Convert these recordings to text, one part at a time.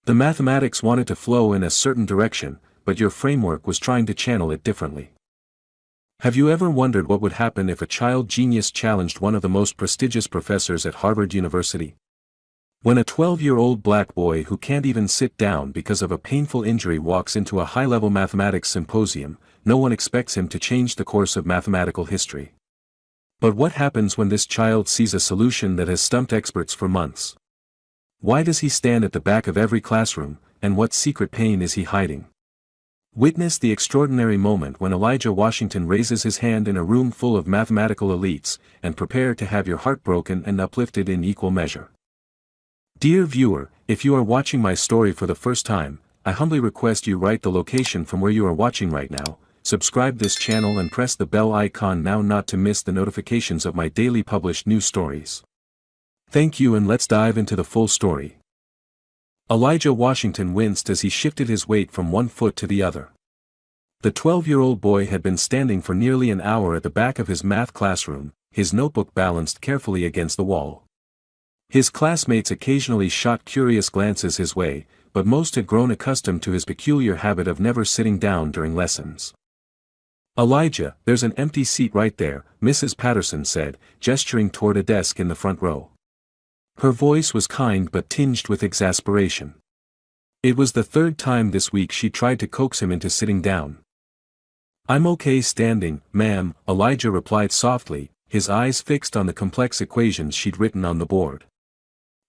The mathematics wanted to flow in a certain direction, but your framework was trying to channel it differently. Have you ever wondered what would happen if a child genius challenged one of the most prestigious professors at Harvard University? When a 12-year-old black boy who can't even sit down because of a painful injury walks into a high-level mathematics symposium, no one expects him to change the course of mathematical history. But what happens when this child sees a solution that has stumped experts for months? Why does he stand at the back of every classroom, and what secret pain is he hiding? Witness the extraordinary moment when Elijah Washington raises his hand in a room full of mathematical elites, and prepare to have your heart broken and uplifted in equal measure. Dear viewer, if you are watching my story for the first time, I humbly request you write the location from where you are watching right now, subscribe this channel and press the bell icon now not to miss the notifications of my daily published news stories. Thank you, and let's dive into the full story. Elijah Washington winced as he shifted his weight from one foot to the other. The 12-year-old boy had been standing for nearly an hour at the back of his math classroom, his notebook balanced carefully against the wall. His classmates occasionally shot curious glances his way, but most had grown accustomed to his peculiar habit of never sitting down during lessons. "Elijah, there's an empty seat right there," Mrs. Patterson said, gesturing toward a desk in the front row. Her voice was kind but tinged with exasperation. It was the third time this week she tried to coax him into sitting down. "I'm okay standing, ma'am," Elijah replied softly, his eyes fixed on the complex equations she'd written on the board.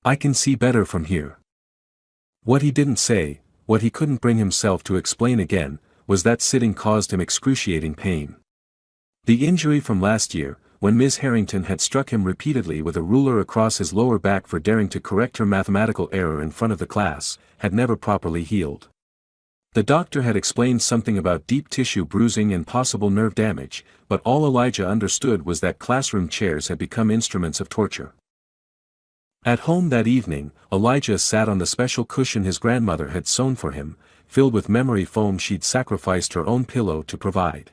"I can see better from here." What he didn't say, what he couldn't bring himself to explain again, was that sitting caused him excruciating pain. The injury from last year, when Ms. Harrington had struck him repeatedly with a ruler across his lower back for daring to correct her mathematical error in front of the class, had never properly healed. The doctor had explained something about deep tissue bruising and possible nerve damage, but all Elijah understood was that classroom chairs had become instruments of torture. At home that evening, Elijah sat on the special cushion his grandmother had sewn for him, filled with memory foam she'd sacrificed her own pillow to provide.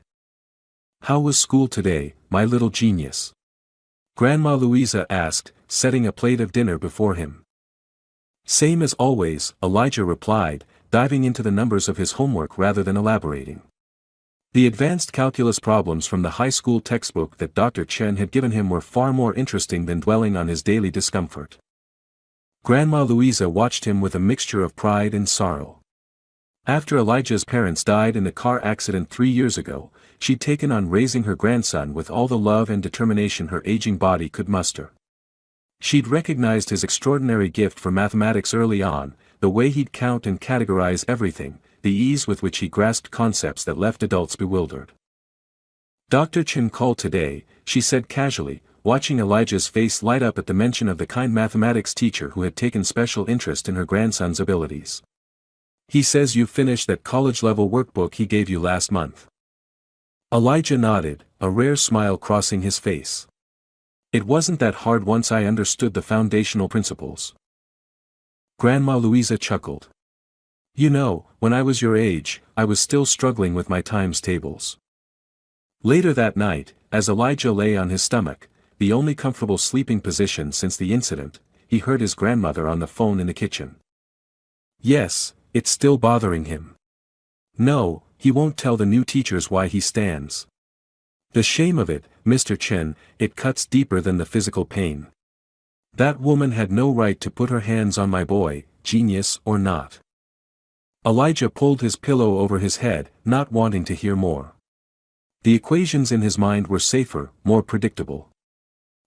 "How was school today, my little genius?" Grandma Louisa asked, setting a plate of dinner before him. "Same as always," Elijah replied, diving into the numbers of his homework rather than elaborating. The advanced calculus problems from the high school textbook that Dr. Chen had given him were far more interesting than dwelling on his daily discomfort. Grandma Louisa watched him with a mixture of pride and sorrow. After Elijah's parents died in a car accident 3 years ago, she'd taken on raising her grandson with all the love and determination her aging body could muster. She'd recognized his extraordinary gift for mathematics early on, the way he'd count and categorize everything, the ease with which he grasped concepts that left adults bewildered. "Dr. Chen called today," she said casually, watching Elijah's face light up at the mention of the kind mathematics teacher who had taken special interest in her grandson's abilities. "He says you finished that college-level workbook he gave you last month." Elijah nodded, a rare smile crossing his face. "It wasn't that hard once I understood the foundational principles." Grandma Louisa chuckled. "You know, when I was your age, I was still struggling with my times tables." Later that night, as Elijah lay on his stomach, the only comfortable sleeping position since the incident, he heard his grandmother on the phone in the kitchen. "Yes, it's still bothering him. No, he won't tell the new teachers why he stands. The shame of it, Mr. Chen, it cuts deeper than the physical pain. That woman had no right to put her hands on my boy, genius or not." Elijah pulled his pillow over his head, not wanting to hear more. The equations in his mind were safer, more predictable.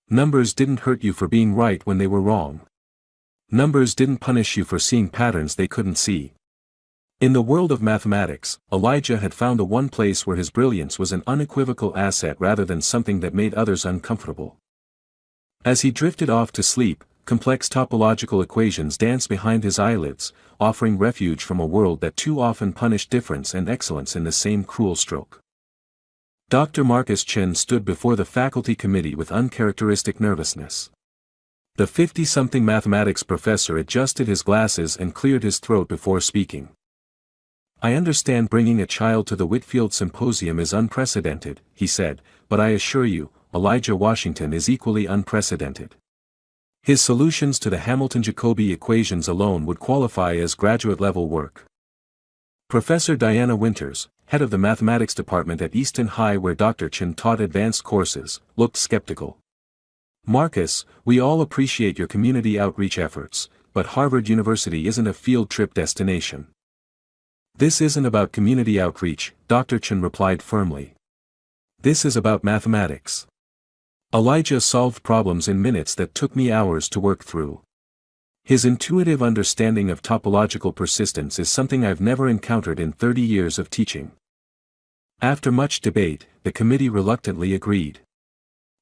Numbers didn't hurt you for being right when they were wrong. Numbers didn't punish you for seeing patterns they couldn't see. In the world of mathematics, Elijah had found the one place where his brilliance was an unequivocal asset rather than something that made others uncomfortable. As he drifted off to sleep, complex topological equations danced behind his eyelids, offering refuge from a world that too often punished difference and excellence in the same cruel stroke. Dr. Marcus Chen stood before the faculty committee with uncharacteristic nervousness. The 50-something mathematics professor adjusted his glasses and cleared his throat before speaking. "I understand bringing a child to the Whitfield Symposium is unprecedented," he said, "but I assure you, Elijah Washington is equally unprecedented. His solutions to the Hamilton-Jacobi equations alone would qualify as graduate-level work. Professor Diana Winters, head of the mathematics department at Easton High where Dr. Chen taught advanced courses, looked skeptical. "Marcus, we all appreciate your community outreach efforts, but Harvard University isn't a field trip destination." "This isn't about community outreach," Dr. Chen replied firmly. "This is about mathematics. Elijah solved problems in minutes that took me hours to work through. His intuitive understanding of topological persistence is something I've never encountered in 30 years of teaching." After much debate, the committee reluctantly agreed.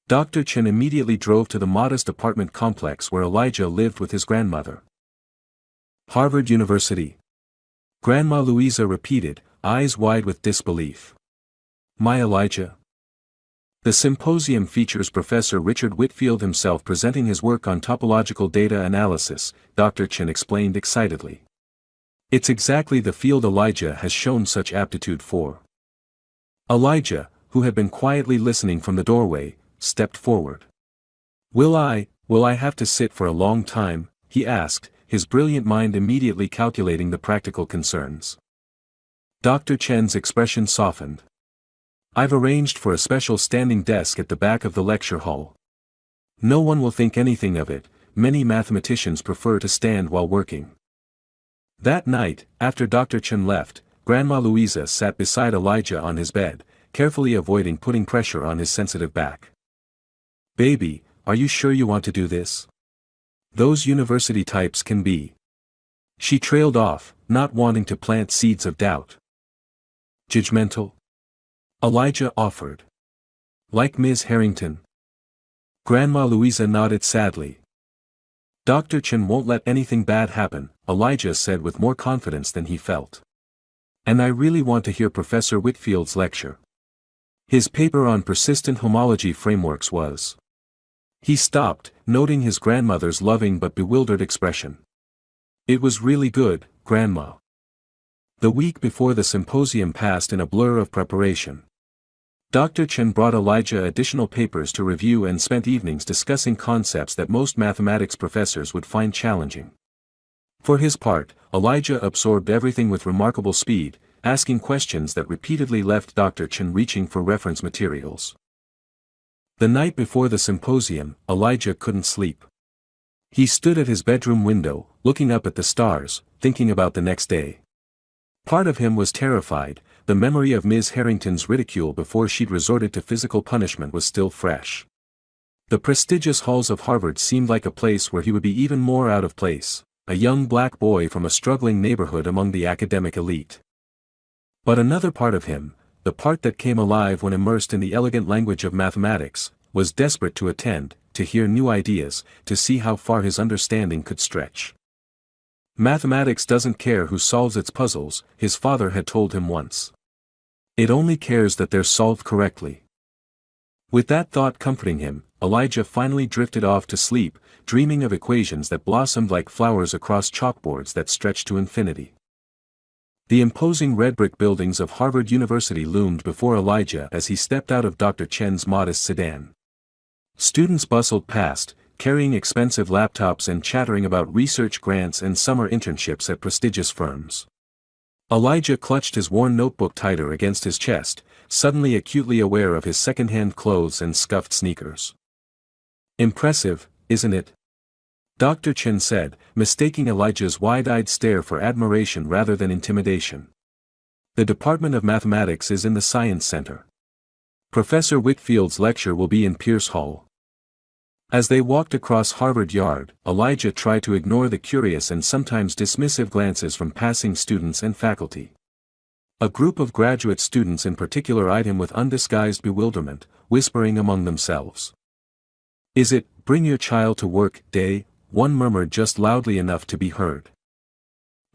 Dr. Chen immediately drove to the modest apartment complex where Elijah lived with his grandmother. "Harvard University?" Grandma Louisa repeated, eyes wide with disbelief. "My Elijah?" The symposium features Professor Richard Whitfield himself presenting his work on topological data analysis, Dr. Chen explained excitedly. "It's exactly the field Elijah has shown such aptitude for." Elijah, who had been quietly listening from the doorway, stepped forward. Will I have to sit for a long time?" he asked, his brilliant mind immediately calculating the practical concerns. Dr. Chen's expression softened. "I've arranged for a special standing desk at the back of the lecture hall. No one will think anything of it, many mathematicians prefer to stand while working." That night, after Dr. Chen left, Grandma Louisa sat beside Elijah on his bed, carefully avoiding putting pressure on his sensitive back. "Baby, are you sure you want to do this? Those university types can be." She trailed off, not wanting to plant seeds of doubt. "Judgmental?" Elijah offered. "Like Ms. Harrington?" Grandma Louisa nodded sadly. "Dr. Chen won't let anything bad happen," Elijah said with more confidence than he felt. "And I really want to hear Professor Whitfield's lecture. His paper on persistent homology frameworks was..." He stopped, noting his grandmother's loving but bewildered expression. "It was really good, Grandma." The week before the symposium passed in a blur of preparation. Dr. Chen brought Elijah additional papers to review and spent evenings discussing concepts that most mathematics professors would find challenging. For his part, Elijah absorbed everything with remarkable speed, asking questions that repeatedly left Dr. Chen reaching for reference materials. The night before the symposium, Elijah couldn't sleep. He stood at his bedroom window, looking up at the stars, thinking about the next day. Part of him was terrified. The memory of Ms. Harrington's ridicule before she'd resorted to physical punishment was still fresh. The prestigious halls of Harvard seemed like a place where he would be even more out of place, a young black boy from a struggling neighborhood among the academic elite. But another part of him, the part that came alive when immersed in the elegant language of mathematics, was desperate to attend, to hear new ideas, to see how far his understanding could stretch. "Mathematics doesn't care who solves its puzzles," his father had told him once. "It only cares that they're solved correctly." With that thought comforting him, Elijah finally drifted off to sleep, dreaming of equations that blossomed like flowers across chalkboards that stretched to infinity. The imposing red brick buildings of Harvard University loomed before Elijah as he stepped out of Dr. Chen's modest sedan. Students bustled past, carrying expensive laptops and chattering about research grants and summer internships at prestigious firms. Elijah clutched his worn notebook tighter against his chest, suddenly acutely aware of his second-hand clothes and scuffed sneakers. "Impressive, isn't it?" Dr. Chen said, mistaking Elijah's wide-eyed stare for admiration rather than intimidation. "The Department of Mathematics is in the Science Center. Professor Whitfield's lecture will be in Pierce Hall." As they walked across Harvard Yard, Elijah tried to ignore the curious and sometimes dismissive glances from passing students and faculty. A group of graduate students in particular eyed him with undisguised bewilderment, whispering among themselves. "Is it, bring your child to work, day?" one murmured just loudly enough to be heard.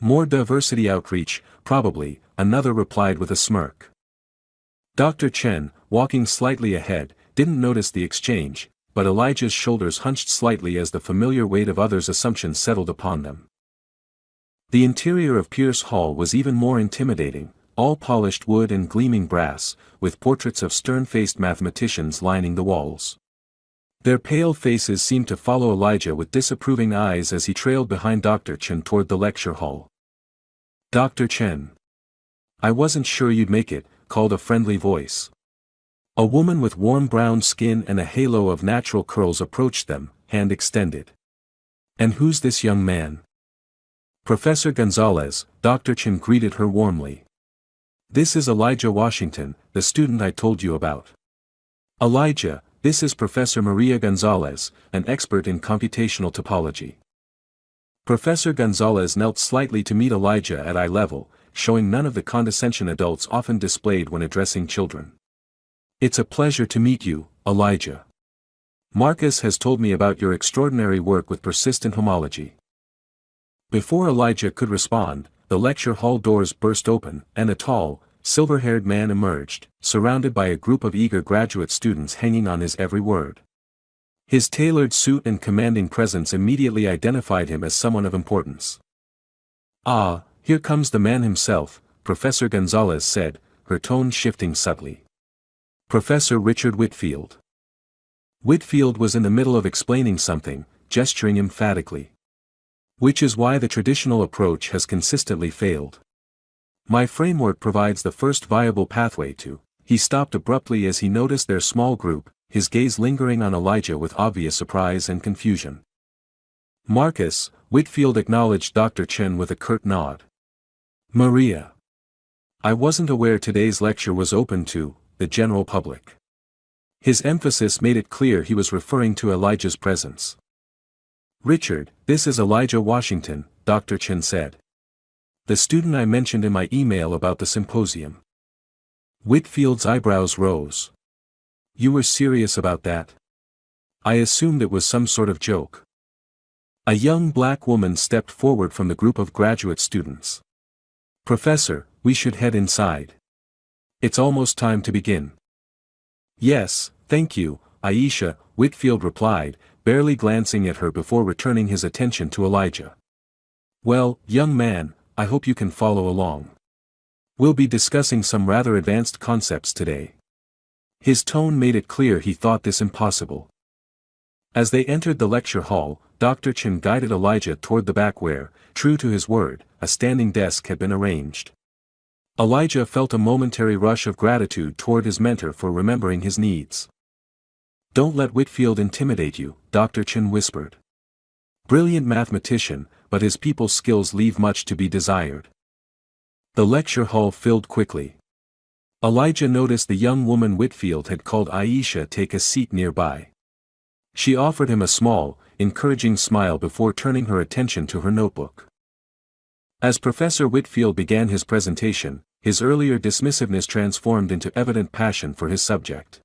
"More diversity outreach, probably," another replied with a smirk. Dr. Chen, walking slightly ahead, didn't notice the exchange, but Elijah's shoulders hunched slightly as the familiar weight of others' assumptions settled upon them. The interior of Pierce Hall was even more intimidating, all polished wood and gleaming brass, with portraits of stern-faced mathematicians lining the walls. Their pale faces seemed to follow Elijah with disapproving eyes as he trailed behind Dr. Chen toward the lecture hall. "Dr. Chen. I wasn't sure you'd make it," called a friendly voice. A woman with warm brown skin and a halo of natural curls approached them, hand extended. "And who's this young man?" "Professor Gonzalez," Dr. Chen greeted her warmly. "This is Elijah Washington, the student I told you about." "Elijah, this is Professor Maria Gonzalez, an expert in computational topology." Professor Gonzalez knelt slightly to meet Elijah at eye level, showing none of the condescension adults often displayed when addressing children. "It's a pleasure to meet you, Elijah. Marcus has told me about your extraordinary work with persistent homology." Before Elijah could respond, the lecture hall doors burst open, and a tall, silver-haired man emerged, surrounded by a group of eager graduate students hanging on his every word. His tailored suit and commanding presence immediately identified him as someone of importance. "Ah, here comes the man himself," Professor Gonzalez said, her tone shifting subtly. "Professor Richard Whitfield." Whitfield was in the middle of explaining something, gesturing emphatically. "Which is why the traditional approach has consistently failed. My framework provides the first viable pathway to—" He stopped abruptly as he noticed their small group, his gaze lingering on Elijah with obvious surprise and confusion. "Marcus," Whitfield acknowledged Dr. Chen with a curt nod. "Maria. I wasn't aware today's lecture was open to the general public." His emphasis made it clear he was referring to Elijah's presence. "Richard, this is Elijah Washington," Dr. Chen said. "The student I mentioned in my email about the symposium." Whitfield's eyebrows rose. "You were serious about that? I assumed it was some sort of joke." A young black woman stepped forward from the group of graduate students. "Professor, we should head inside. It's almost time to begin." "Yes, thank you, Aisha," Whitfield replied, barely glancing at her before returning his attention to Elijah. "Well, young man, I hope you can follow along. We'll be discussing some rather advanced concepts today." His tone made it clear he thought this impossible. As they entered the lecture hall, Dr. Chen guided Elijah toward the back where, true to his word, a standing desk had been arranged. Elijah felt a momentary rush of gratitude toward his mentor for remembering his needs. "Don't let Whitfield intimidate you," Dr. Chen whispered. "Brilliant mathematician, but his people skills leave much to be desired." The lecture hall filled quickly. Elijah noticed the young woman Whitfield had called Aisha take a seat nearby. She offered him a small, encouraging smile before turning her attention to her notebook. As Professor Whitfield began his presentation, his earlier dismissiveness transformed into evident passion for his subject.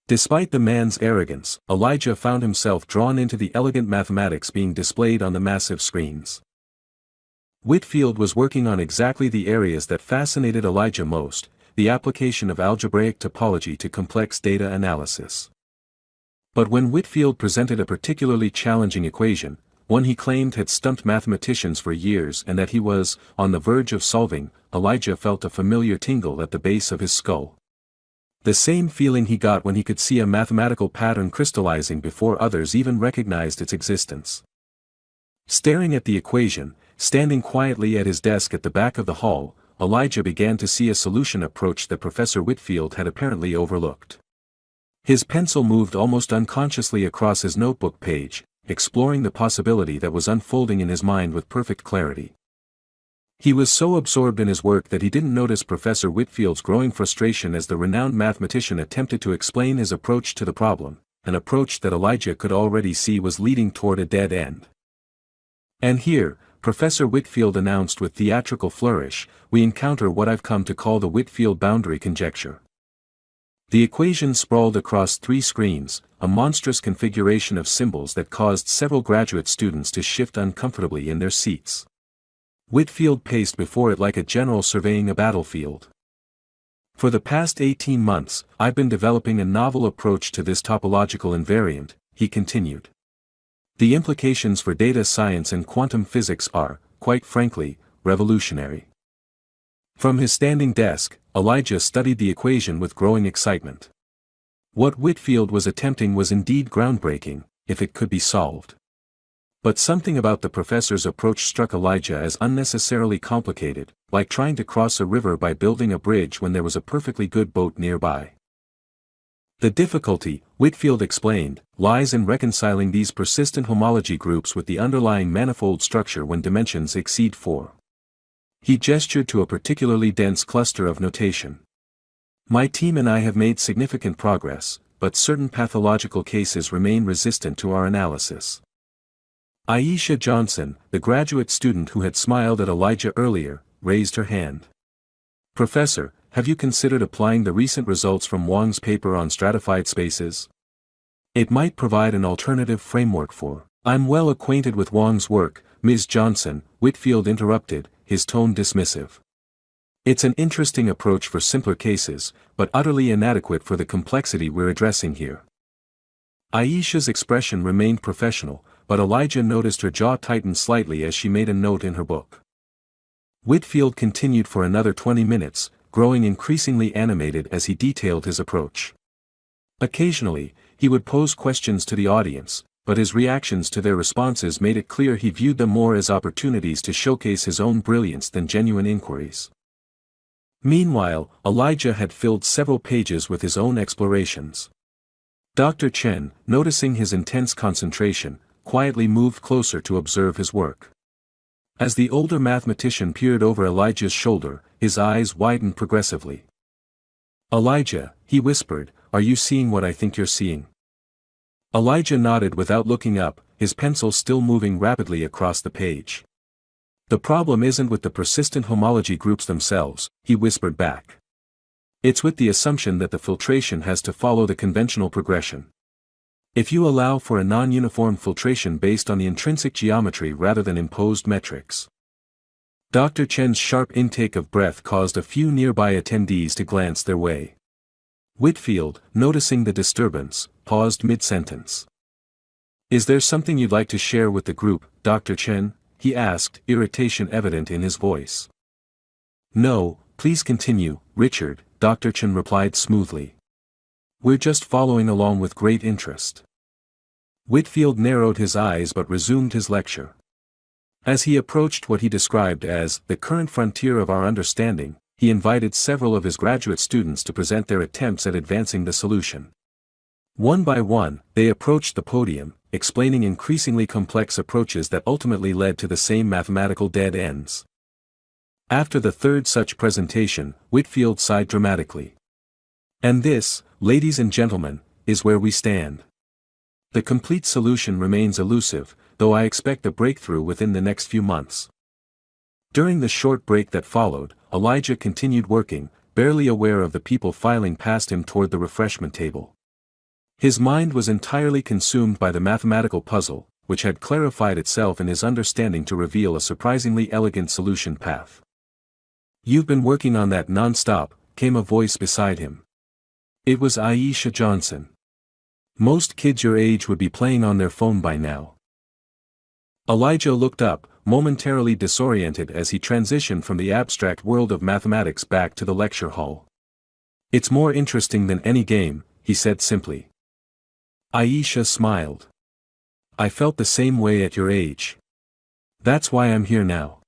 Despite the man's arrogance, Elijah found himself drawn into the elegant mathematics being displayed on the massive screens. Whitfield was working on exactly the areas that fascinated Elijah most, the application of algebraic topology to complex data analysis. But when Whitfield presented a particularly challenging equation, one he claimed had stumped mathematicians for years and that he was, on the verge of solving, Elijah felt a familiar tingle at the base of his skull. The same feeling he got when he could see a mathematical pattern crystallizing before others even recognized its existence. Staring at the equation, standing quietly at his desk at the back of the hall, Elijah began to see a solution approach that Professor Whitfield had apparently overlooked. His pencil moved almost unconsciously across his notebook page, exploring the possibility that was unfolding in his mind with perfect clarity. He was so absorbed in his work that he didn't notice Professor Whitfield's growing frustration as the renowned mathematician attempted to explain his approach to the problem, an approach that Elijah could already see was leading toward a dead end. "And here," Professor Whitfield announced with theatrical flourish, "we encounter what I've come to call the Whitfield boundary conjecture." The equation sprawled across 3 screens, a monstrous configuration of symbols that caused several graduate students to shift uncomfortably in their seats. Whitfield paced before it like a general surveying a battlefield. "For the past 18 months, I've been developing a novel approach to this topological invariant," he continued. "The implications for data science and quantum physics are, quite frankly, revolutionary." From his standing desk, Elijah studied the equation with growing excitement. What Whitfield was attempting was indeed groundbreaking, if it could be solved. But something about the professor's approach struck Elijah as unnecessarily complicated, like trying to cross a river by building a bridge when there was a perfectly good boat nearby. The difficulty, Whitfield explained, lies in reconciling these persistent homology groups with the underlying manifold structure when dimensions exceed 4. He gestured to a particularly dense cluster of notation. My team and I have made significant progress, but certain pathological cases remain resistant to our analysis. Aisha Johnson, the graduate student who had smiled at Elijah earlier, raised her hand. Professor, have you considered applying the recent results from Wang's paper on stratified spaces? It might provide an alternative framework for. I'm well acquainted with Wang's work, Ms. Johnson, Whitfield interrupted, his tone dismissive. It's an interesting approach for simpler cases, but utterly inadequate for the complexity we're addressing here. Aisha's expression remained professional, but Elijah noticed her jaw tighten slightly as she made a note in her book. Whitfield continued for another 20 minutes, growing increasingly animated as he detailed his approach. Occasionally, he would pose questions to the audience, but his reactions to their responses made it clear he viewed them more as opportunities to showcase his own brilliance than genuine inquiries. Meanwhile, Elijah had filled several pages with his own explorations. Dr. Chen, noticing his intense concentration, quietly moved closer to observe his work. As the older mathematician peered over Elijah's shoulder, his eyes widened progressively. Elijah, he whispered, are you seeing what I think you're seeing? Elijah nodded without looking up, his pencil still moving rapidly across the page. The problem isn't with the persistent homology groups themselves, he whispered back. It's with the assumption that the filtration has to follow the conventional progression. If you allow for a non-uniform filtration based on the intrinsic geometry rather than imposed metrics. Dr. Chen's sharp intake of breath caused a few nearby attendees to glance their way. Whitfield, noticing the disturbance, paused mid-sentence. Is there something you'd like to share with the group, Dr. Chen? He asked, irritation evident in his voice. No, please continue, Richard, Dr. Chen replied smoothly. We're just following along with great interest. Whitfield narrowed his eyes but resumed his lecture. As he approached what he described as the current frontier of our understanding, he invited several of his graduate students to present their attempts at advancing the solution. One by one, they approached the podium, explaining increasingly complex approaches that ultimately led to the same mathematical dead ends. After the third such presentation, Whitfield sighed dramatically. And this, ladies and gentlemen, is where we stand. The complete solution remains elusive, though I expect a breakthrough within the next few months. During the short break that followed, Elijah continued working, barely aware of the people filing past him toward the refreshment table. His mind was entirely consumed by the mathematical puzzle, which had clarified itself in his understanding to reveal a surprisingly elegant solution path. You've been working on that non-stop, came a voice beside him. It was Aisha Johnson. Most kids your age would be playing on their phone by now. Elijah looked up, momentarily disoriented as he transitioned from the abstract world of mathematics back to the lecture hall. It's more interesting than any game, he said simply. Aisha smiled. I felt the same way at your age. That's why I'm here now.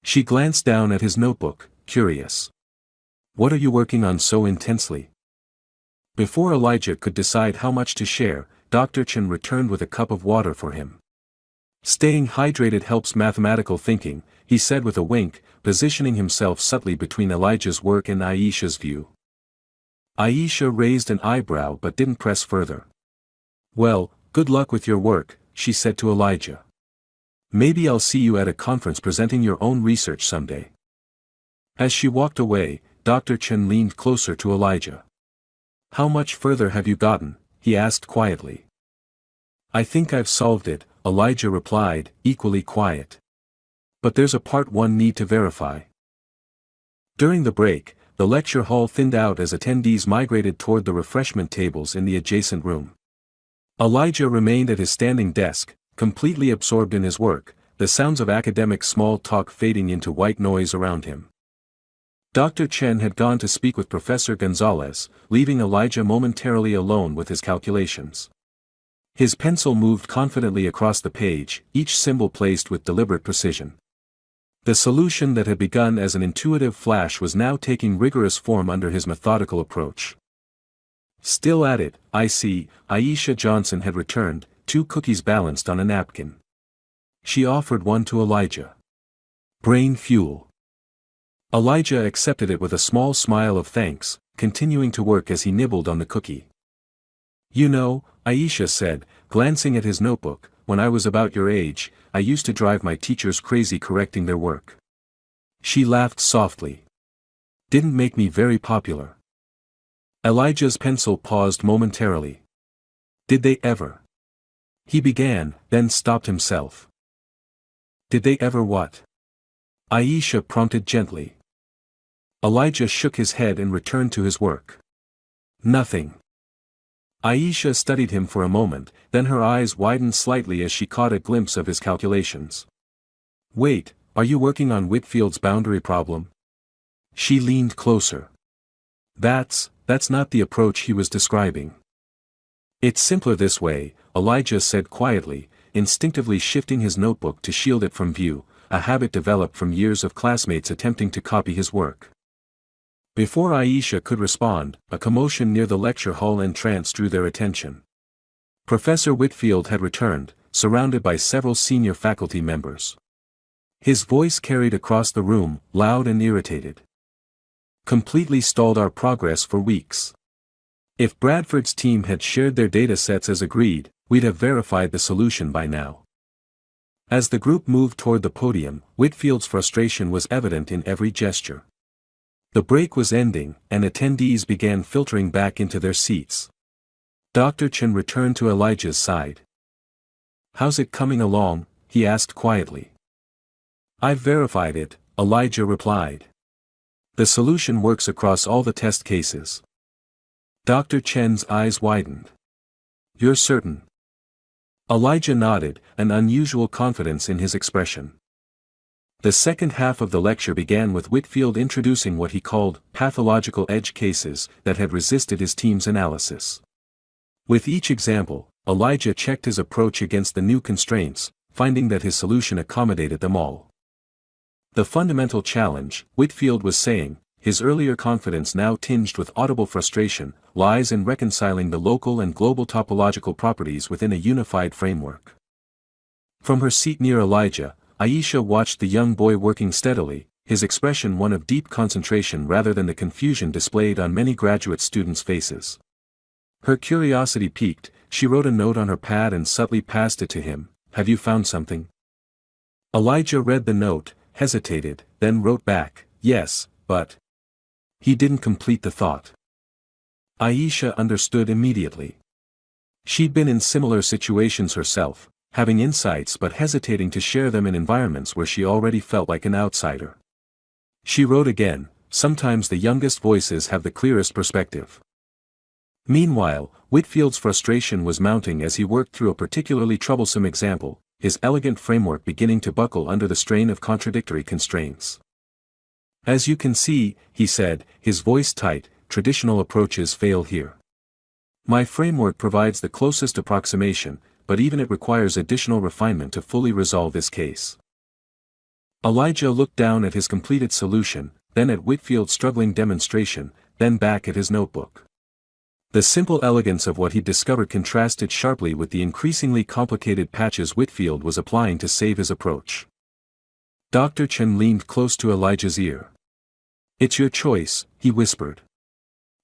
She glanced down at his notebook, curious. What are you working on so intensely? Before Elijah could decide how much to share, Dr. Chen returned with a cup of water for him. Staying hydrated helps mathematical thinking, he said with a wink, positioning himself subtly between Elijah's work and Aisha's view. Aisha raised an eyebrow but didn't press further. Well, good luck with your work, she said to Elijah. Maybe I'll see you at a conference presenting your own research someday. As she walked away, Dr. Chen leaned closer to Elijah. How much further have you gotten? He asked quietly. I think I've solved it, Elijah replied, equally quiet. But there's a part one need to verify. During the break, the lecture hall thinned out as attendees migrated toward the refreshment tables in the adjacent room. Elijah remained at his standing desk, completely absorbed in his work, the sounds of academic small talk fading into white noise around him. Dr. Chen had gone to speak with Professor Gonzalez, leaving Elijah momentarily alone with his calculations. His pencil moved confidently across the page, each symbol placed with deliberate precision. The solution that had begun as an intuitive flash was now taking rigorous form under his methodical approach. Still at it, I see, Aisha Johnson had returned, 2 cookies balanced on a napkin. She offered one to Elijah. Brain fuel. Elijah accepted it with a small smile of thanks, continuing to work as he nibbled on the cookie. You know, Aisha said, glancing at his notebook, when I was about your age, I used to drive my teachers crazy correcting their work. She laughed softly. Didn't make me very popular. Elijah's pencil paused momentarily. Did they ever? He began, then stopped himself. Did they ever what? Aisha prompted gently. Elijah shook his head and returned to his work. Nothing. Aisha studied him for a moment, then her eyes widened slightly as she caught a glimpse of his calculations. Wait, are you working on Whitfield's boundary problem? She leaned closer. That's not the approach he was describing. It's simpler this way, Elijah said quietly, instinctively shifting his notebook to shield it from view, a habit developed from years of classmates attempting to copy his work. Before Aisha could respond, a commotion near the lecture hall entrance drew their attention. Professor Whitfield had returned, surrounded by several senior faculty members. His voice carried across the room, loud and irritated. Completely stalled our progress for weeks. If Bradford's team had shared their data sets as agreed, we'd have verified the solution by now. As the group moved toward the podium, Whitfield's frustration was evident in every gesture. The break was ending, and attendees began filtering back into their seats. Dr. Chen returned to Elijah's side. How's it coming along? He asked quietly. I've verified it, Elijah replied. The solution works across all the test cases. Dr. Chen's eyes widened. You're certain? Elijah nodded, an unusual confidence in his expression. The second half of the lecture began with Whitfield introducing what he called pathological edge cases that had resisted his team's analysis. With each example, Elijah checked his approach against the new constraints, finding that his solution accommodated them all. The fundamental challenge, Whitfield was saying, his earlier confidence now tinged with audible frustration, lies in reconciling the local and global topological properties within a unified framework. From her seat near Elijah, Aisha watched the young boy working steadily, his expression one of deep concentration rather than the confusion displayed on many graduate students' faces. Her curiosity piqued, she wrote a note on her pad and subtly passed it to him. Have you found something? Elijah read the note, hesitated, then wrote back, yes, but... He didn't complete the thought. Aisha understood immediately. She'd been in similar situations herself, having insights but hesitating to share them in environments where she already felt like an outsider. She wrote again, sometimes the youngest voices have the clearest perspective. Meanwhile, Whitfield's frustration was mounting as he worked through a particularly troublesome example, his elegant framework beginning to buckle under the strain of contradictory constraints. As you can see, he said, his voice tight, traditional approaches fail here. My framework provides the closest approximation, but even it requires additional refinement to fully resolve this case. Elijah looked down at his completed solution, then at Whitfield's struggling demonstration, then back at his notebook. The simple elegance of what he discovered contrasted sharply with the increasingly complicated patches Whitfield was applying to save his approach. Dr. Chen leaned close to Elijah's ear. It's your choice, he whispered.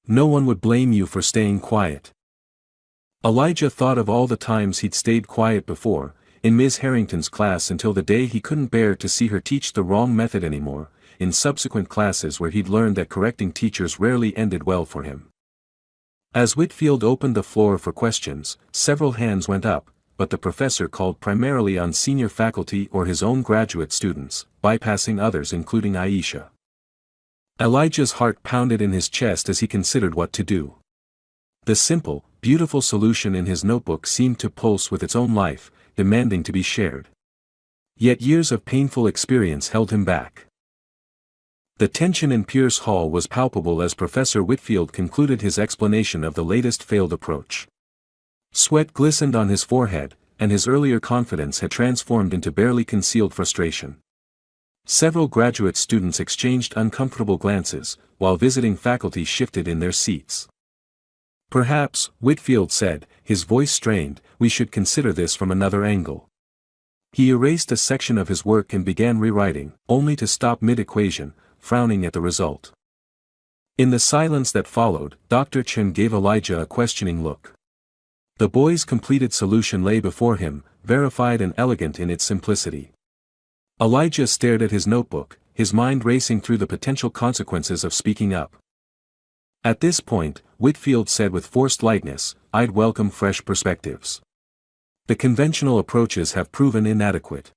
No one would blame you for staying quiet. Elijah thought of all the times he'd stayed quiet before, in Ms. Harrington's class until the day he couldn't bear to see her teach the wrong method anymore, in subsequent classes where he'd learned that correcting teachers rarely ended well for him. As Whitfield opened the floor for questions, several hands went up, but the professor called primarily on senior faculty or his own graduate students, bypassing others including Aisha. Elijah's heart pounded in his chest as he considered what to do. The simple, beautiful solution in his notebook seemed to pulse with its own life, demanding to be shared. Yet years of painful experience held him back. The tension in Pierce Hall was palpable as Professor Whitfield concluded his explanation of the latest failed approach. Sweat glistened on his forehead, and his earlier confidence had transformed into barely concealed frustration. Several graduate students exchanged uncomfortable glances, while visiting faculty shifted in their seats. "Perhaps," Whitfield said, his voice strained, "we should consider this from another angle." He erased a section of his work and began rewriting, only to stop mid-equation, frowning at the result. In the silence that followed, Dr. Chen gave Elijah a questioning look. The boy's completed solution lay before him, verified and elegant in its simplicity. Elijah stared at his notebook, his mind racing through the potential consequences of speaking up. At this point, Whitfield said with forced lightness, "I'd welcome fresh perspectives. The conventional approaches have proven inadequate."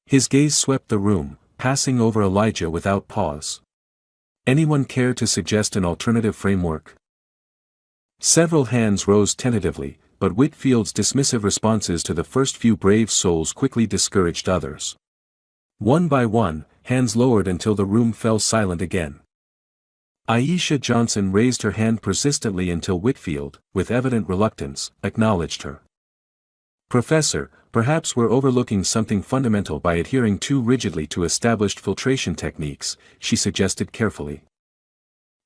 His gaze swept the room, passing over Elijah without pause. "Anyone care to suggest an alternative framework?" Several hands rose tentatively, but Whitfield's dismissive responses to the first few brave souls quickly discouraged others. One by one, hands lowered until the room fell silent again. Aisha Johnson raised her hand persistently until Whitfield, with evident reluctance, acknowledged her. "Professor, perhaps we're overlooking something fundamental by adhering too rigidly to established filtration techniques," she suggested carefully.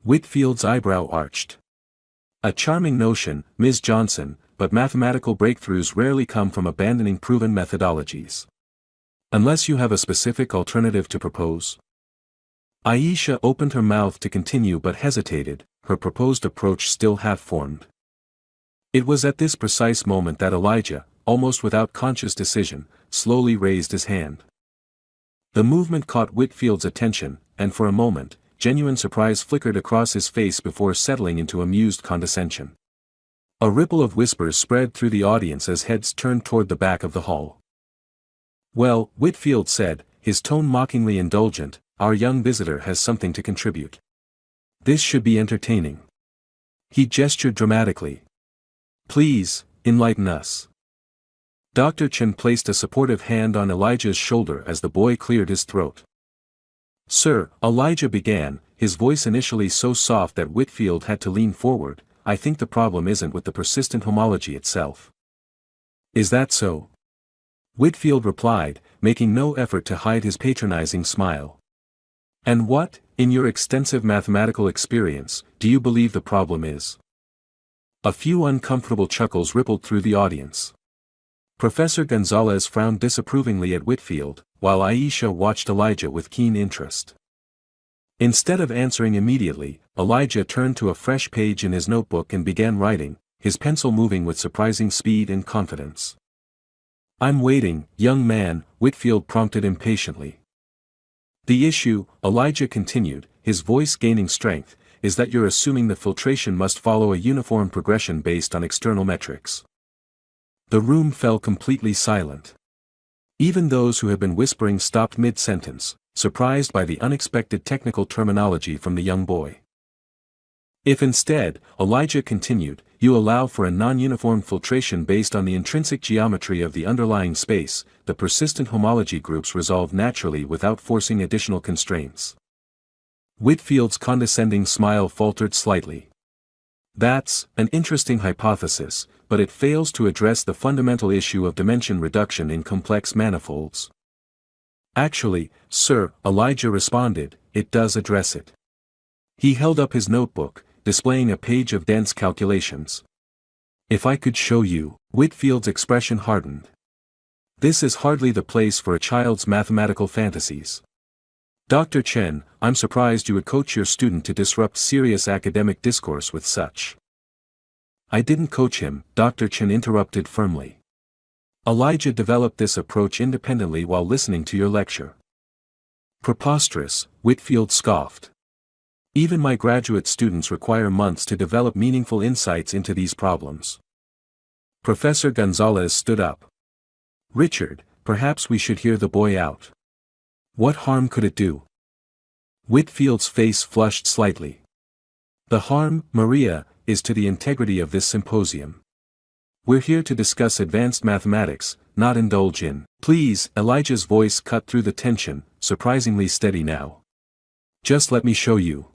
Whitfield's eyebrow arched. "A charming notion, Ms. Johnson, but mathematical breakthroughs rarely come from abandoning proven methodologies. Unless you have a specific alternative to propose." Aisha opened her mouth to continue but hesitated, her proposed approach still half-formed. It was at this precise moment that Elijah, almost without conscious decision, slowly raised his hand. The movement caught Whitfield's attention, and for a moment, genuine surprise flickered across his face before settling into amused condescension. A ripple of whispers spread through the audience as heads turned toward the back of the hall. "Well," Whitfield said, his tone mockingly indulgent, "our young visitor has something to contribute. This should be entertaining." He gestured dramatically. "Please, enlighten us." Dr. Chen placed a supportive hand on Elijah's shoulder as the boy cleared his throat. "Sir," Elijah began, his voice initially so soft that Whitfield had to lean forward, "I think the problem isn't with the persistent homology itself." "Is that so?" Whitfield replied, making no effort to hide his patronizing smile. "And what, in your extensive mathematical experience, do you believe the problem is?" A few uncomfortable chuckles rippled through the audience. Professor Gonzalez frowned disapprovingly at Whitfield, while Aisha watched Elijah with keen interest. Instead of answering immediately, Elijah turned to a fresh page in his notebook and began writing, his pencil moving with surprising speed and confidence. "I'm waiting, young man," Whitfield prompted impatiently. "The issue," Elijah continued, his voice gaining strength, "is that you're assuming the filtration must follow a uniform progression based on external metrics." The room fell completely silent. Even those who had been whispering stopped mid-sentence, surprised by the unexpected technical terminology from the young boy. "If instead," Elijah continued, "you allow for a non-uniform filtration based on the intrinsic geometry of the underlying space, the persistent homology groups resolve naturally without forcing additional constraints." Whitfield's condescending smile faltered slightly. "That's an interesting hypothesis, but it fails to address the fundamental issue of dimension reduction in complex manifolds." "Actually, sir," Elijah responded, "it does address it." He held up his notebook, displaying a page of dense calculations. "If I could show you," Whitfield's expression hardened. "This is hardly the place for a child's mathematical fantasies. Dr. Chen, I'm surprised you would coach your student to disrupt serious academic discourse with such." "I didn't coach him," Dr. Chen interrupted firmly. "Elijah developed this approach independently while listening to your lecture." "Preposterous," Whitfield scoffed. "Even my graduate students require months to develop meaningful insights into these problems." Professor Gonzalez stood up. "Richard, perhaps we should hear the boy out. What harm could it do?" Whitfield's face flushed slightly. "The harm, Maria, is to the integrity of this symposium. We're here to discuss advanced mathematics, not indulge in." "Please," Elijah's voice cut through the tension, surprisingly steady now. Just let me show you.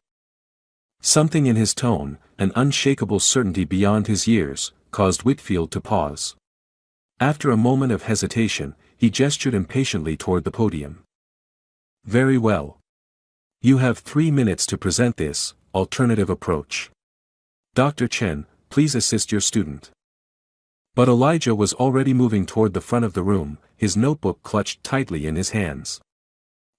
Something in his tone, an unshakable certainty beyond his years, caused Whitfield to pause. After a moment of hesitation, he gestured impatiently toward the podium. Very well. You have 3 minutes to present this alternative approach. Dr. Chen, please assist your student. But Elijah was already moving toward the front of the room, his notebook clutched tightly in his hands.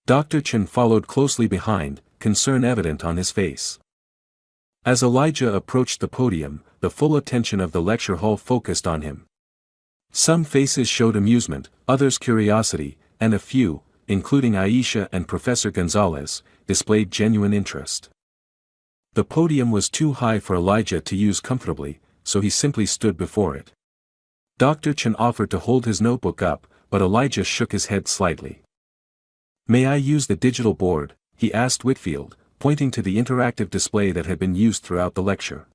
Dr. Chen followed closely behind, concern evident on his face. As Elijah approached the podium, the full attention of the lecture hall focused on him. Some faces showed amusement, others curiosity, and a few, including Aisha and Professor Gonzalez, displayed genuine interest. The podium was too high for Elijah to use comfortably, so he simply stood before it. Dr. Chen offered to hold his notebook up, but Elijah shook his head slightly. May I use the digital board? He asked Whitfield, pointing to the interactive display that had been used throughout the lecture.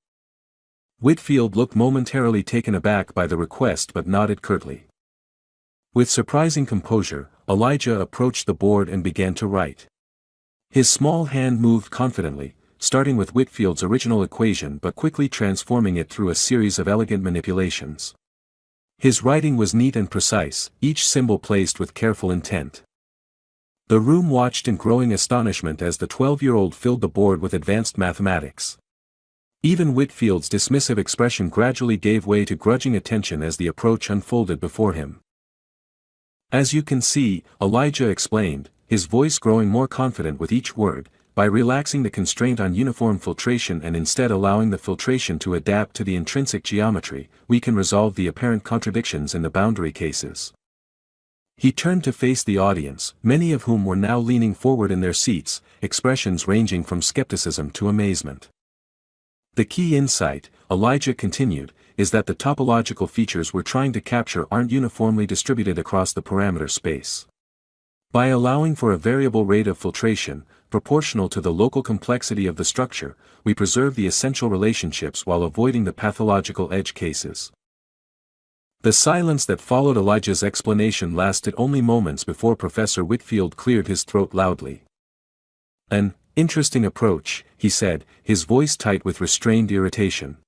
Whitfield looked momentarily taken aback by the request but nodded curtly. With surprising composure, Elijah approached the board and began to write. His small hand moved confidently, starting with Whitfield's original equation but quickly transforming it through a series of elegant manipulations. His writing was neat and precise, each symbol placed with careful intent. The room watched in growing astonishment as the 12-year-old filled the board with advanced mathematics. Even Whitfield's dismissive expression gradually gave way to grudging attention as the approach unfolded before him. As you can see, Elijah explained, his voice growing more confident with each word, by relaxing the constraint on uniform filtration and instead allowing the filtration to adapt to the intrinsic geometry, we can resolve the apparent contradictions in the boundary cases. He turned to face the audience, many of whom were now leaning forward in their seats, expressions ranging from skepticism to amazement. The key insight, Elijah continued, is that the topological features we're trying to capture aren't uniformly distributed across the parameter space. By allowing for a variable rate of filtration, proportional to the local complexity of the structure, we preserve the essential relationships while avoiding the pathological edge cases. The silence that followed Elijah's explanation lasted only moments before Professor Whitfield cleared his throat loudly. An interesting approach, he said, his voice tight with restrained irritation.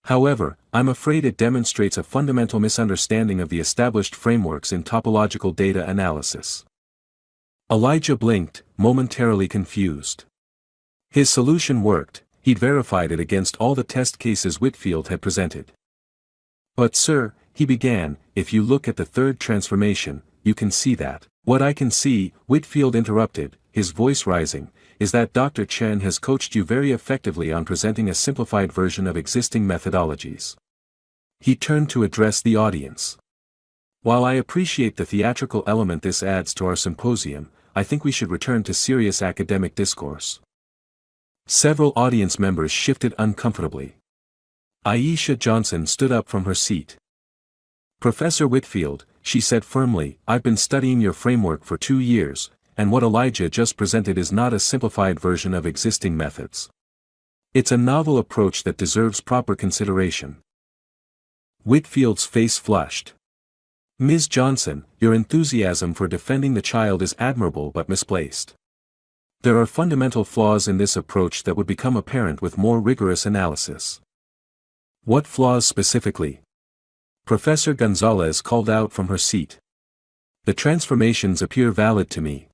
However, I'm afraid it demonstrates a fundamental misunderstanding of the established frameworks in topological data analysis. Elijah blinked, momentarily confused. His solution worked, he'd verified it against all the test cases Whitfield had presented. But sir, he began, if you look at the third transformation, you can see that. What I can see, Whitfield interrupted, his voice rising, is that Dr. Chen has coached you very effectively on presenting a simplified version of existing methodologies. He turned to address the audience. While I appreciate the theatrical element this adds to our symposium, I think we should return to serious academic discourse. Several audience members shifted uncomfortably. Aisha Johnson stood up from her seat. Professor Whitfield, she said firmly, I've been studying your framework for 2 years, and what Elijah just presented is not a simplified version of existing methods. It's a novel approach that deserves proper consideration. Whitfield's face flushed. Ms. Johnson, your enthusiasm for defending the child is admirable but misplaced. There are fundamental flaws in this approach that would become apparent with more rigorous analysis. What flaws specifically? Professor Gonzalez called out from her seat. The transformations appear valid to me.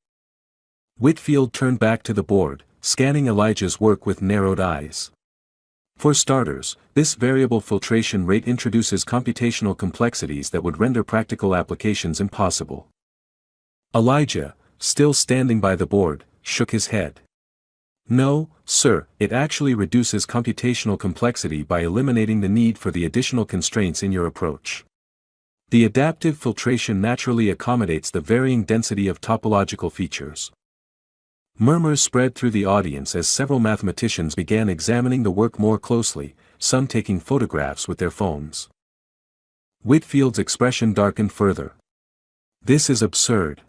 Whitfield turned back to the board, scanning Elijah's work with narrowed eyes. For starters, this variable filtration rate introduces computational complexities that would render practical applications impossible. Elijah, still standing by the board, shook his head. No, sir, it actually reduces computational complexity by eliminating the need for the additional constraints in your approach. The adaptive filtration naturally accommodates the varying density of topological features. Murmurs spread through the audience as several mathematicians began examining the work more closely, some taking photographs with their phones. Whitfield's expression darkened further. This is absurd.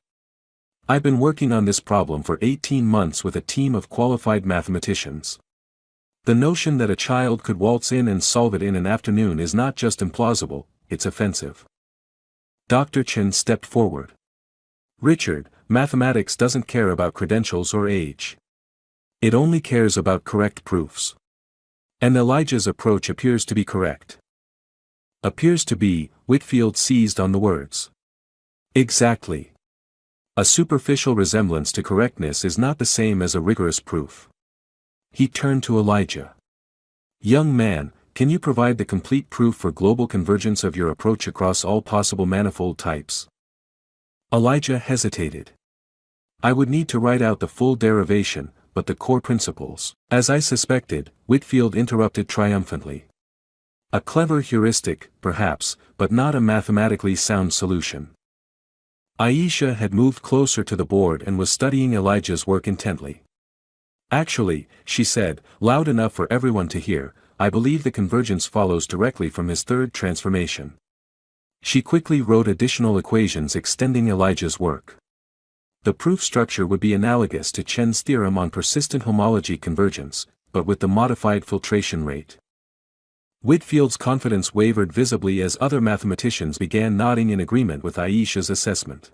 I've been working on this problem for 18 months with a team of qualified mathematicians. The notion that a child could waltz in and solve it in an afternoon is not just implausible, it's offensive. Dr. Chen stepped forward. Richard, mathematics doesn't care about credentials or age. It only cares about correct proofs. And Elijah's approach appears to be correct. Appears to be, Whitfield seized on the words. Exactly. A superficial resemblance to correctness is not the same as a rigorous proof. He turned to Elijah. Young man, can you provide the complete proof for global convergence of your approach across all possible manifold types? Elijah hesitated. I would need to write out the full derivation, but the core principles. As I suspected, Whitfield interrupted triumphantly. A clever heuristic, perhaps, but not a mathematically sound solution. Aisha had moved closer to the board and was studying Elijah's work intently. Actually, she said, loud enough for everyone to hear, I believe the convergence follows directly from his third transformation. She quickly wrote additional equations extending Elijah's work. The proof structure would be analogous to Chen's theorem on persistent homology convergence, but with the modified filtration rate. Whitfield's confidence wavered visibly as other mathematicians began nodding in agreement with Aisha's assessment.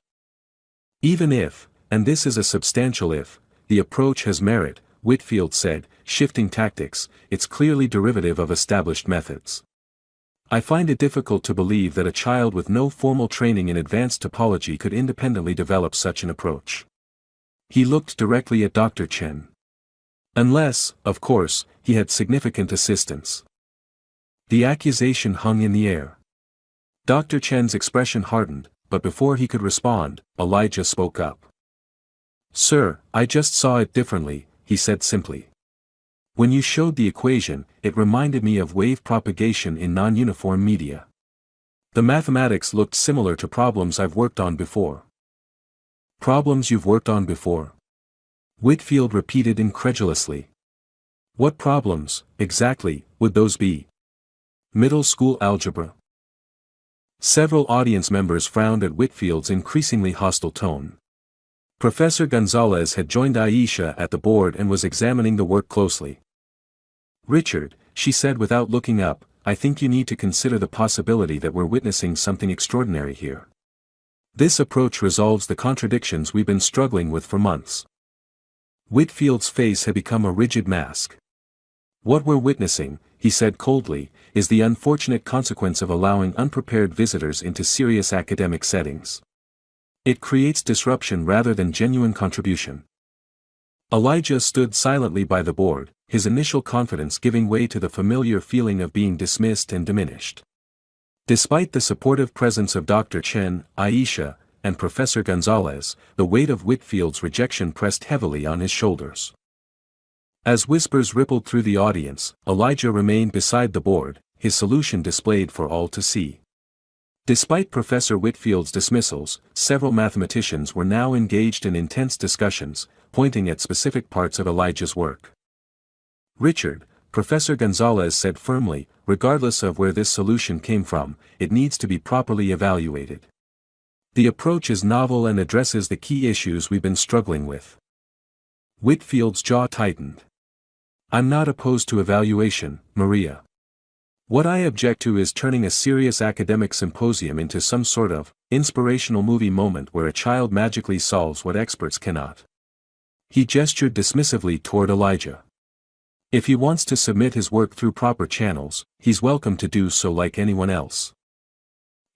Even if, and this is a substantial if, the approach has merit, Whitfield said, shifting tactics, it's clearly derivative of established methods. I find it difficult to believe that a child with no formal training in advanced topology could independently develop such an approach. He looked directly at Dr. Chen. Unless, of course, he had significant assistance. The accusation hung in the air. Dr. Chen's expression hardened, but before he could respond, Elijah spoke up. Sir, I just saw it differently, he said simply. When you showed the equation, it reminded me of wave propagation in non-uniform media. The mathematics looked similar to problems I've worked on before. Problems you've worked on before? Whitfield repeated incredulously. What problems, exactly, would those be? Middle school algebra? Several audience members frowned at Whitfield's increasingly hostile tone. Professor Gonzalez had joined Aisha at the board and was examining the work closely. Richard, she said without looking up, I think you need to consider the possibility that we're witnessing something extraordinary here. This approach resolves the contradictions we've been struggling with for months. Whitfield's face had become a rigid mask. What we're witnessing, he said coldly, is the unfortunate consequence of allowing unprepared visitors into serious academic settings. It creates disruption rather than genuine contribution. Elijah stood silently by the board, his initial confidence giving way to the familiar feeling of being dismissed and diminished. Despite the supportive presence of Dr. Chen, Aisha, and Professor Gonzalez, the weight of Whitfield's rejection pressed heavily on his shoulders. As whispers rippled through the audience, Elijah remained beside the board, his solution displayed for all to see. Despite Professor Whitfield's dismissals, several mathematicians were now engaged in intense discussions, pointing at specific parts of Elijah's work. Richard, Professor Gonzalez said firmly, regardless of where this solution came from, it needs to be properly evaluated. The approach is novel and addresses the key issues we've been struggling with. Whitfield's jaw tightened. I'm not opposed to evaluation, Maria. What I object to is turning a serious academic symposium into some sort of inspirational movie moment where a child magically solves what experts cannot. He gestured dismissively toward Elijah. If he wants to submit his work through proper channels, he's welcome to do so like anyone else.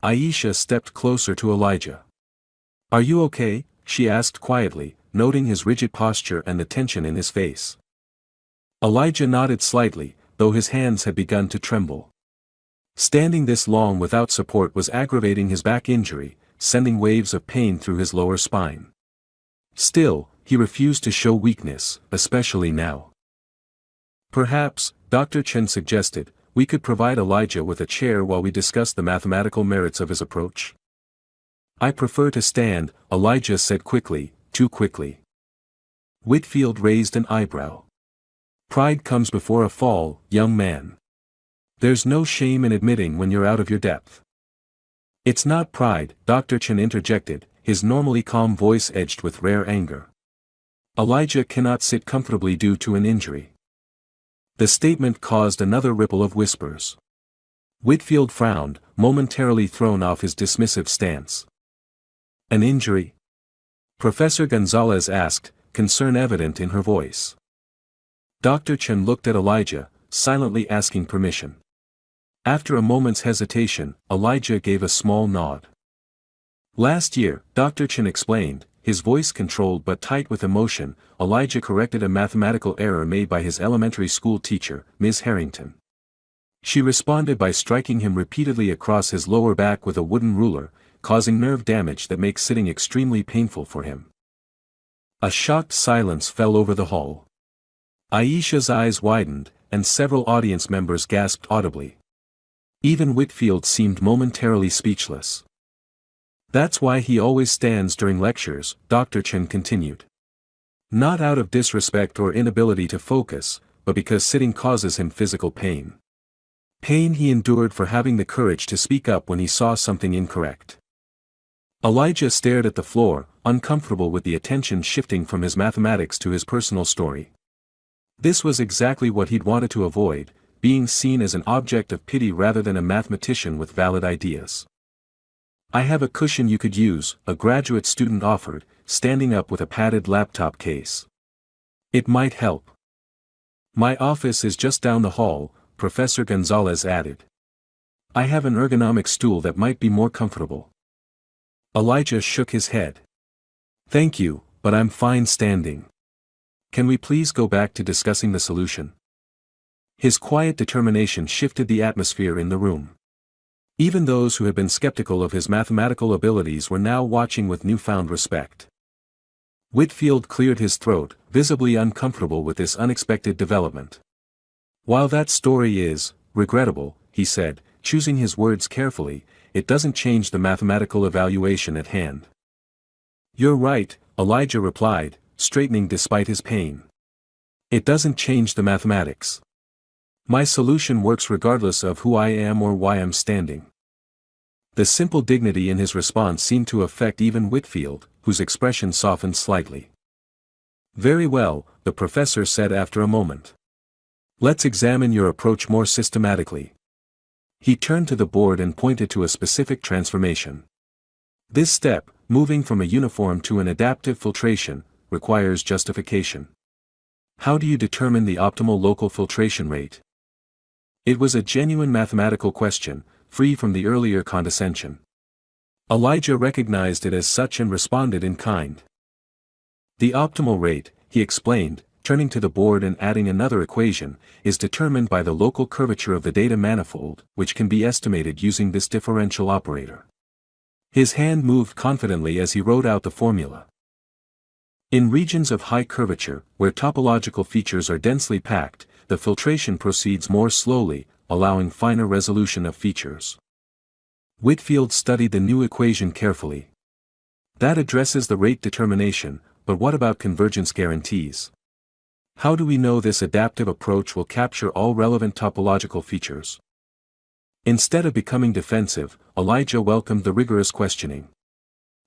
Aisha stepped closer to Elijah. Are you okay? She asked quietly, noting his rigid posture and the tension in his face. Elijah nodded slightly, though his hands had begun to tremble. Standing this long without support was aggravating his back injury, sending waves of pain through his lower spine. Still, he refused to show weakness, especially now. Perhaps, Dr. Chen suggested, we could provide Elijah with a chair while we discuss the mathematical merits of his approach. I prefer to stand, Elijah said quickly, too quickly. Whitfield raised an eyebrow. Pride comes before a fall, young man. There's no shame in admitting when you're out of your depth. It's not pride, Dr. Chen interjected, his normally calm voice edged with rare anger. Elijah cannot sit comfortably due to an injury. The statement caused another ripple of whispers. Whitfield frowned, momentarily thrown off his dismissive stance. An injury? Professor Gonzalez asked, concern evident in her voice. Dr. Chen looked at Elijah, silently asking permission. After a moment's hesitation, Elijah gave a small nod. Last year, Dr. Chen explained, his voice controlled but tight with emotion. Elijah corrected a mathematical error made by his elementary school teacher, Ms. Harrington. She responded by striking him repeatedly across his lower back with a wooden ruler, causing nerve damage that makes sitting extremely painful for him. A shocked silence fell over the hall. Aisha's eyes widened, and several audience members gasped audibly. Even Whitfield seemed momentarily speechless. That's why he always stands during lectures, Dr. Chen continued. Not out of disrespect or inability to focus, but because sitting causes him physical pain. Pain he endured for having the courage to speak up when he saw something incorrect. Elijah stared at the floor, uncomfortable with the attention shifting from his mathematics to his personal story. This was exactly what he'd wanted to avoid, being seen as an object of pity rather than a mathematician with valid ideas. I have a cushion you could use, a graduate student offered, standing up with a padded laptop case. It might help. My office is just down the hall, Professor Gonzalez added. I have an ergonomic stool that might be more comfortable. Elijah shook his head. Thank you, but I'm fine standing. Can we please go back to discussing the solution? His quiet determination shifted the atmosphere in the room. Even those who had been skeptical of his mathematical abilities were now watching with newfound respect. Whitfield cleared his throat, visibly uncomfortable with this unexpected development. While that story is regrettable, he said, choosing his words carefully, it doesn't change the mathematical evaluation at hand. You're right, Elijah replied, straightening despite his pain. It doesn't change the mathematics. My solution works regardless of who I am or why I'm standing. The simple dignity in his response seemed to affect even Whitfield, whose expression softened slightly. Very well, the professor said after a moment. Let's examine your approach more systematically. He turned to the board and pointed to a specific transformation. This step, moving from a uniform to an adaptive filtration, requires justification. How do you determine the optimal local filtration rate? It was a genuine mathematical question, free from the earlier condescension. Elijah recognized it as such and responded in kind. The optimal rate, he explained, turning to the board and adding another equation, is determined by the local curvature of the data manifold, which can be estimated using this differential operator. His hand moved confidently as he wrote out the formula. In regions of high curvature, where topological features are densely packed, the filtration proceeds more slowly, allowing finer resolution of features. Whitfield studied the new equation carefully. That addresses the rate determination, but what about convergence guarantees? How do we know this adaptive approach will capture all relevant topological features? Instead of becoming defensive, Elijah welcomed the rigorous questioning.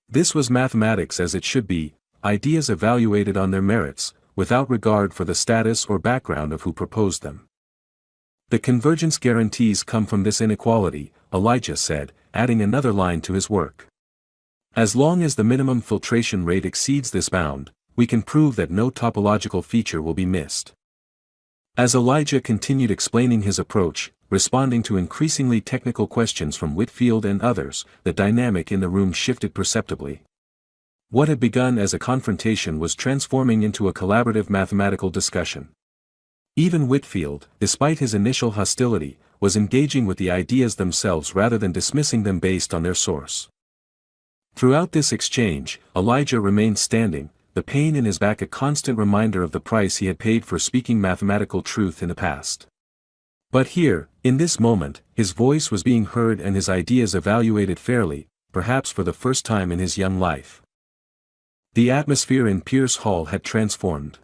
This was mathematics as it should be, ideas evaluated on their merits, without regard for the status or background of who proposed them. The convergence guarantees come from this inequality, Elijah said, adding another line to his work. As long as the minimum filtration rate exceeds this bound, we can prove that no topological feature will be missed. As Elijah continued explaining his approach, responding to increasingly technical questions from Whitfield and others, the dynamic in the room shifted perceptibly. What had begun as a confrontation was transforming into a collaborative mathematical discussion. Even Whitfield, despite his initial hostility, was engaging with the ideas themselves rather than dismissing them based on their source. Throughout this exchange, Elijah remained standing, the pain in his back a constant reminder of the price he had paid for speaking mathematical truth in the past. But here, in this moment, his voice was being heard and his ideas evaluated fairly, perhaps for the first time in his young life. The atmosphere in Pierce Hall had transformed.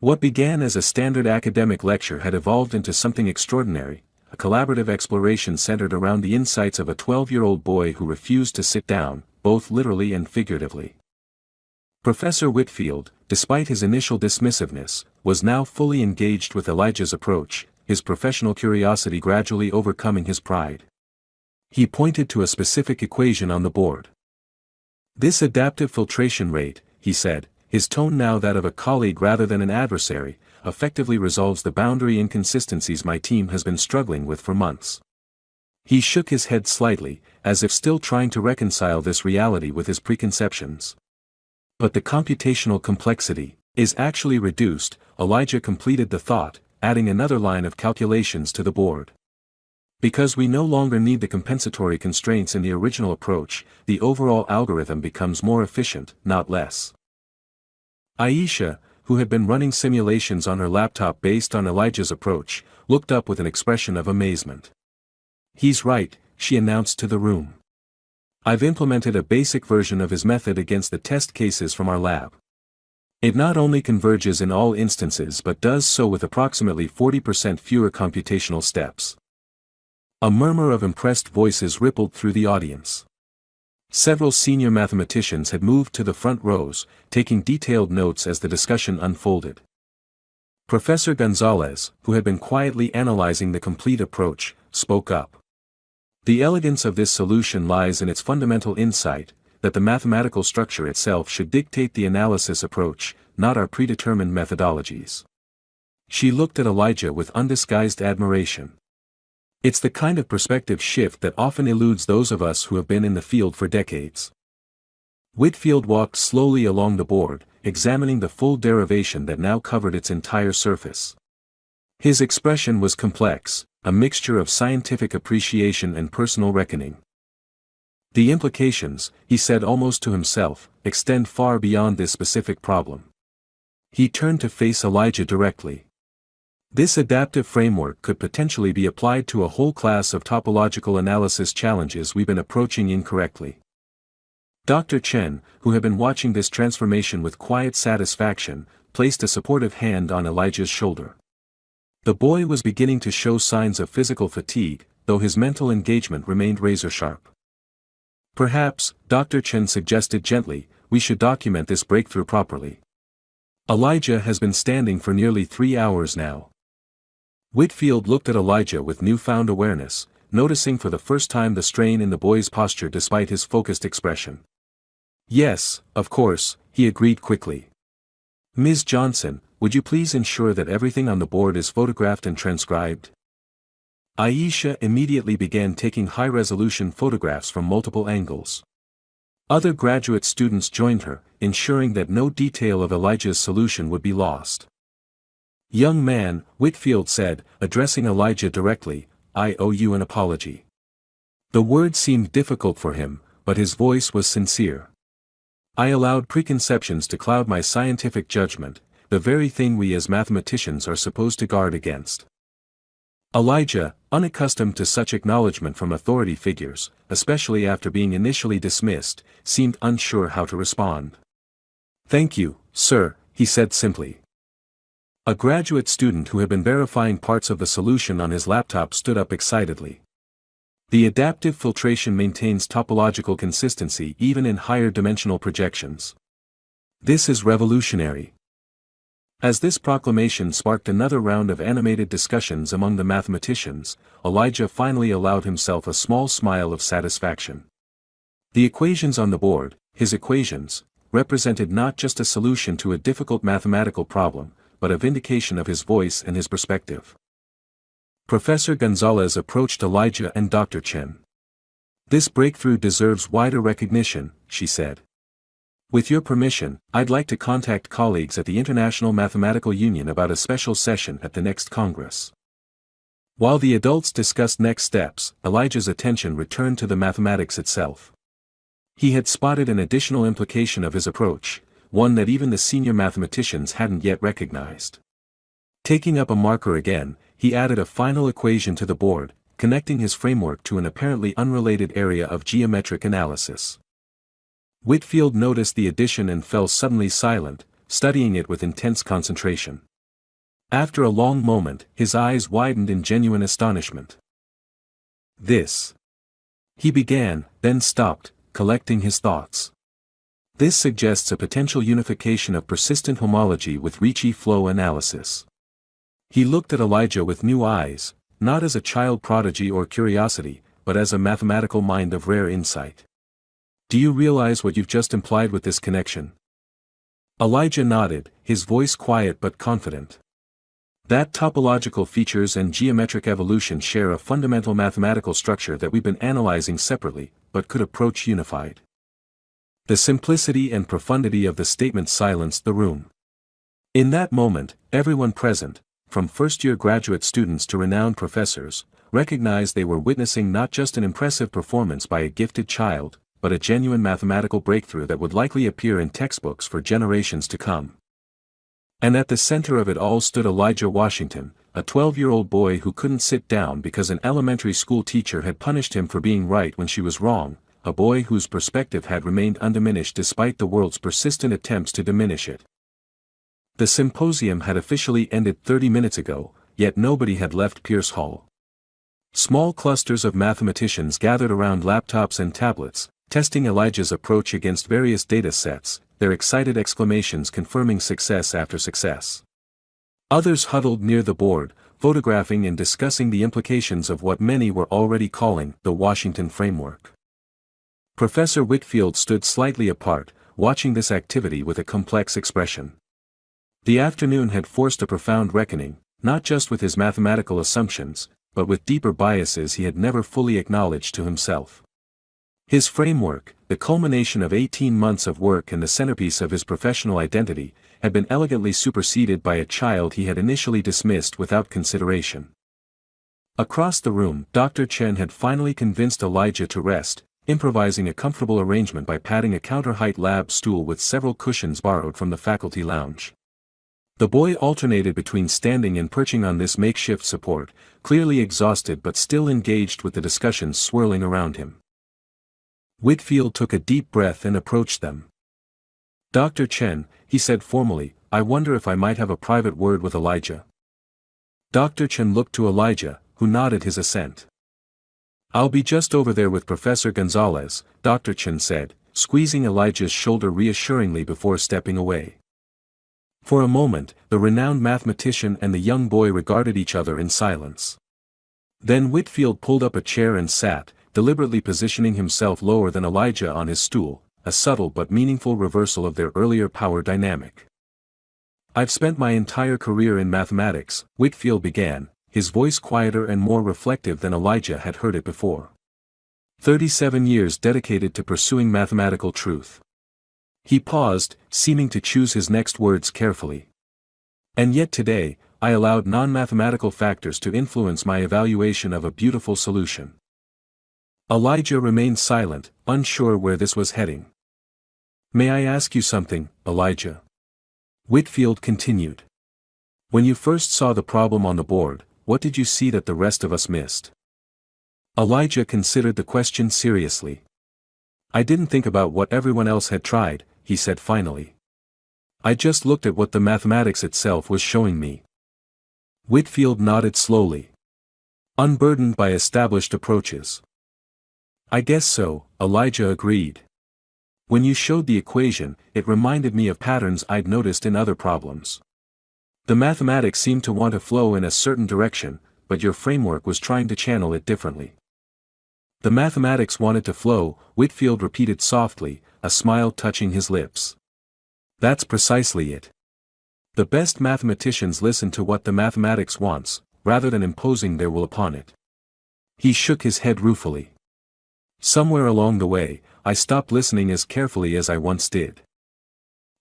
What began as a standard academic lecture had evolved into something extraordinary, a collaborative exploration centered around the insights of a 12-year-old boy who refused to sit down, both literally and figuratively. Professor Whitfield, despite his initial dismissiveness, was now fully engaged with Elijah's approach, his professional curiosity gradually overcoming his pride. He pointed to a specific equation on the board. This adaptive filtration rate, he said, his tone now that of a colleague rather than an adversary, effectively resolves the boundary inconsistencies my team has been struggling with for months. He shook his head slightly, as if still trying to reconcile this reality with his preconceptions. But the computational complexity is actually reduced. Elijah completed the thought, adding another line of calculations to the board. Because we no longer need the compensatory constraints in the original approach, the overall algorithm becomes more efficient, not less. Aisha, who had been running simulations on her laptop based on Elijah's approach, looked up with an expression of amazement. "He's right," she announced to the room. "I've implemented a basic version of his method against the test cases from our lab. It not only converges in all instances but does so with approximately 40% fewer computational steps." A murmur of impressed voices rippled through the audience. Several senior mathematicians had moved to the front rows, taking detailed notes as the discussion unfolded. Professor Gonzalez, who had been quietly analyzing the complete approach, spoke up. "The elegance of this solution lies in its fundamental insight, that the mathematical structure itself should dictate the analysis approach, not our predetermined methodologies." She looked at Elijah with undisguised admiration. It's the kind of perspective shift that often eludes those of us who have been in the field for decades. Whitfield walked slowly along the board, examining the full derivation that now covered its entire surface. His expression was complex, a mixture of scientific appreciation and personal reckoning. "The implications," he said almost to himself, "extend far beyond this specific problem." He turned to face Elijah directly. "This adaptive framework could potentially be applied to a whole class of topological analysis challenges we've been approaching incorrectly." Dr. Chen, who had been watching this transformation with quiet satisfaction, placed a supportive hand on Elijah's shoulder. The boy was beginning to show signs of physical fatigue, though his mental engagement remained razor-sharp. "Perhaps," Dr. Chen suggested gently, "we should document this breakthrough properly. Elijah has been standing for nearly 3 hours now." Whitfield looked at Elijah with newfound awareness, noticing for the first time the strain in the boy's posture despite his focused expression. "Yes, of course," he agreed quickly. "Ms. Johnson, would you please ensure that everything on the board is photographed and transcribed?" Aisha immediately began taking high-resolution photographs from multiple angles. Other graduate students joined her, ensuring that no detail of Elijah's solution would be lost. "Young man," Whitfield said, addressing Elijah directly, "I owe you an apology." The word seemed difficult for him, but his voice was sincere. "I allowed preconceptions to cloud my scientific judgment, the very thing we as mathematicians are supposed to guard against." Elijah, unaccustomed to such acknowledgement from authority figures, especially after being initially dismissed, seemed unsure how to respond. "Thank you, sir," he said simply. A graduate student who had been verifying parts of the solution on his laptop stood up excitedly. "The adaptive filtration maintains topological consistency even in higher dimensional projections. This is revolutionary." As this proclamation sparked another round of animated discussions among the mathematicians, Elijah finally allowed himself a small smile of satisfaction. The equations on the board, his equations, represented not just a solution to a difficult mathematical problem, but a vindication of his voice and his perspective. Professor Gonzalez approached Elijah and Dr. Chen. "This breakthrough deserves wider recognition," she said. "With your permission, I'd like to contact colleagues at the International Mathematical Union about a special session at the next Congress." While the adults discussed next steps, Elijah's attention returned to the mathematics itself. He had spotted an additional implication of his approach, one that even the senior mathematicians hadn't yet recognized. Taking up a marker again, he added a final equation to the board, connecting his framework to an apparently unrelated area of geometric analysis. Whitfield noticed the addition and fell suddenly silent, studying it with intense concentration. After a long moment, his eyes widened in genuine astonishment. "This," he began, then stopped, collecting his thoughts. "This suggests a potential unification of persistent homology with Ricci flow analysis." He looked at Elijah with new eyes, not as a child prodigy or curiosity, but as a mathematical mind of rare insight. "Do you realize what you've just implied with this connection?" Elijah nodded, his voice quiet but confident. That topological features and geometric evolution share a fundamental mathematical structure that we've been analyzing separately, but could approach unified. The simplicity and profundity of the statement silenced the room. In that moment, everyone present, from first-year graduate students to renowned professors, recognized they were witnessing not just an impressive performance by a gifted child, but a genuine mathematical breakthrough that would likely appear in textbooks for generations to come. And at the center of it all stood Elijah Washington, a 12-year-old boy who couldn't sit down because an elementary school teacher had punished him for being right when she was wrong, a boy whose perspective had remained undiminished despite the world's persistent attempts to diminish it. The symposium had officially ended 30 minutes ago, yet nobody had left Pierce Hall. Small clusters of mathematicians gathered around laptops and tablets, testing Elijah's approach against various data sets, their excited exclamations confirming success after success. Others huddled near the board, photographing and discussing the implications of what many were already calling the Washington framework. Professor Whitfield stood slightly apart, watching this activity with a complex expression. The afternoon had forced a profound reckoning, not just with his mathematical assumptions, but with deeper biases he had never fully acknowledged to himself. His framework, the culmination of 18 months of work and the centerpiece of his professional identity, had been elegantly superseded by a child he had initially dismissed without consideration. Across the room, Dr. Chen had finally convinced Elijah to rest, improvising a comfortable arrangement by padding a counter-height lab stool with several cushions borrowed from the faculty lounge. The boy alternated between standing and perching on this makeshift support, clearly exhausted but still engaged with the discussions swirling around him. Whitfield took a deep breath and approached them. "Dr. Chen," he said formally, "I wonder if I might have a private word with Elijah." Dr. Chen looked to Elijah, who nodded his assent. "I'll be just over there with Professor Gonzalez," Dr. Chen said, squeezing Elijah's shoulder reassuringly before stepping away. For a moment, the renowned mathematician and the young boy regarded each other in silence. Then Whitfield pulled up a chair and sat, deliberately positioning himself lower than Elijah on his stool, a subtle but meaningful reversal of their earlier power dynamic. "I've spent my entire career in mathematics," Whitfield began, his voice quieter and more reflective than Elijah had heard it before. 37 years dedicated to pursuing mathematical truth. He paused, seeming to choose his next words carefully. "And yet today, I allowed non-mathematical factors to influence my evaluation of a beautiful solution." Elijah remained silent, unsure where this was heading. "May I ask you something, Elijah?" Whitfield continued. "When you first saw the problem on the board, what did you see that the rest of us missed?" Elijah considered the question seriously. "I didn't think about what everyone else had tried," he said finally. "I just looked at what the mathematics itself was showing me." Whitfield nodded slowly. "Unburdened by established approaches." "I guess so," Elijah agreed. "When you showed the equation, it reminded me of patterns I'd noticed in other problems. The mathematics seemed to want to flow in a certain direction, but your framework was trying to channel it differently." "The mathematics wanted to flow," Whitfield repeated softly, a smile touching his lips. "That's precisely it. The best mathematicians listen to what the mathematics wants, rather than imposing their will upon it." He shook his head ruefully. "Somewhere along the way, I stopped listening as carefully as I once did."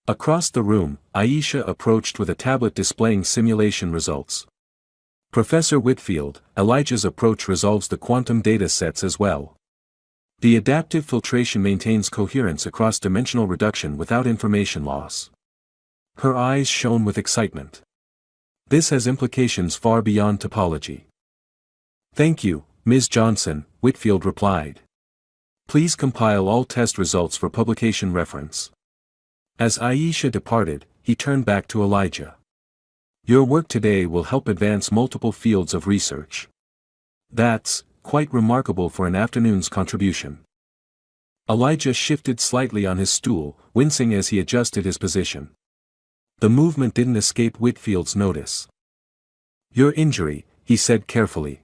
Across the room, Aisha approached with a tablet displaying simulation results. "Professor Whitfield, Elijah's approach resolves the quantum data sets as well. The adaptive filtration maintains coherence across dimensional reduction without information loss." Her eyes shone with excitement. "This has implications far beyond topology." "Thank you, Ms. Johnson," Whitfield replied. "Please compile all test results for publication reference." As Aisha departed, he turned back to Elijah. "Your work today will help advance multiple fields of research. That's quite remarkable for an afternoon's contribution." Elijah shifted slightly on his stool, wincing as he adjusted his position. The movement didn't escape Whitfield's notice. "Your injury," he said carefully.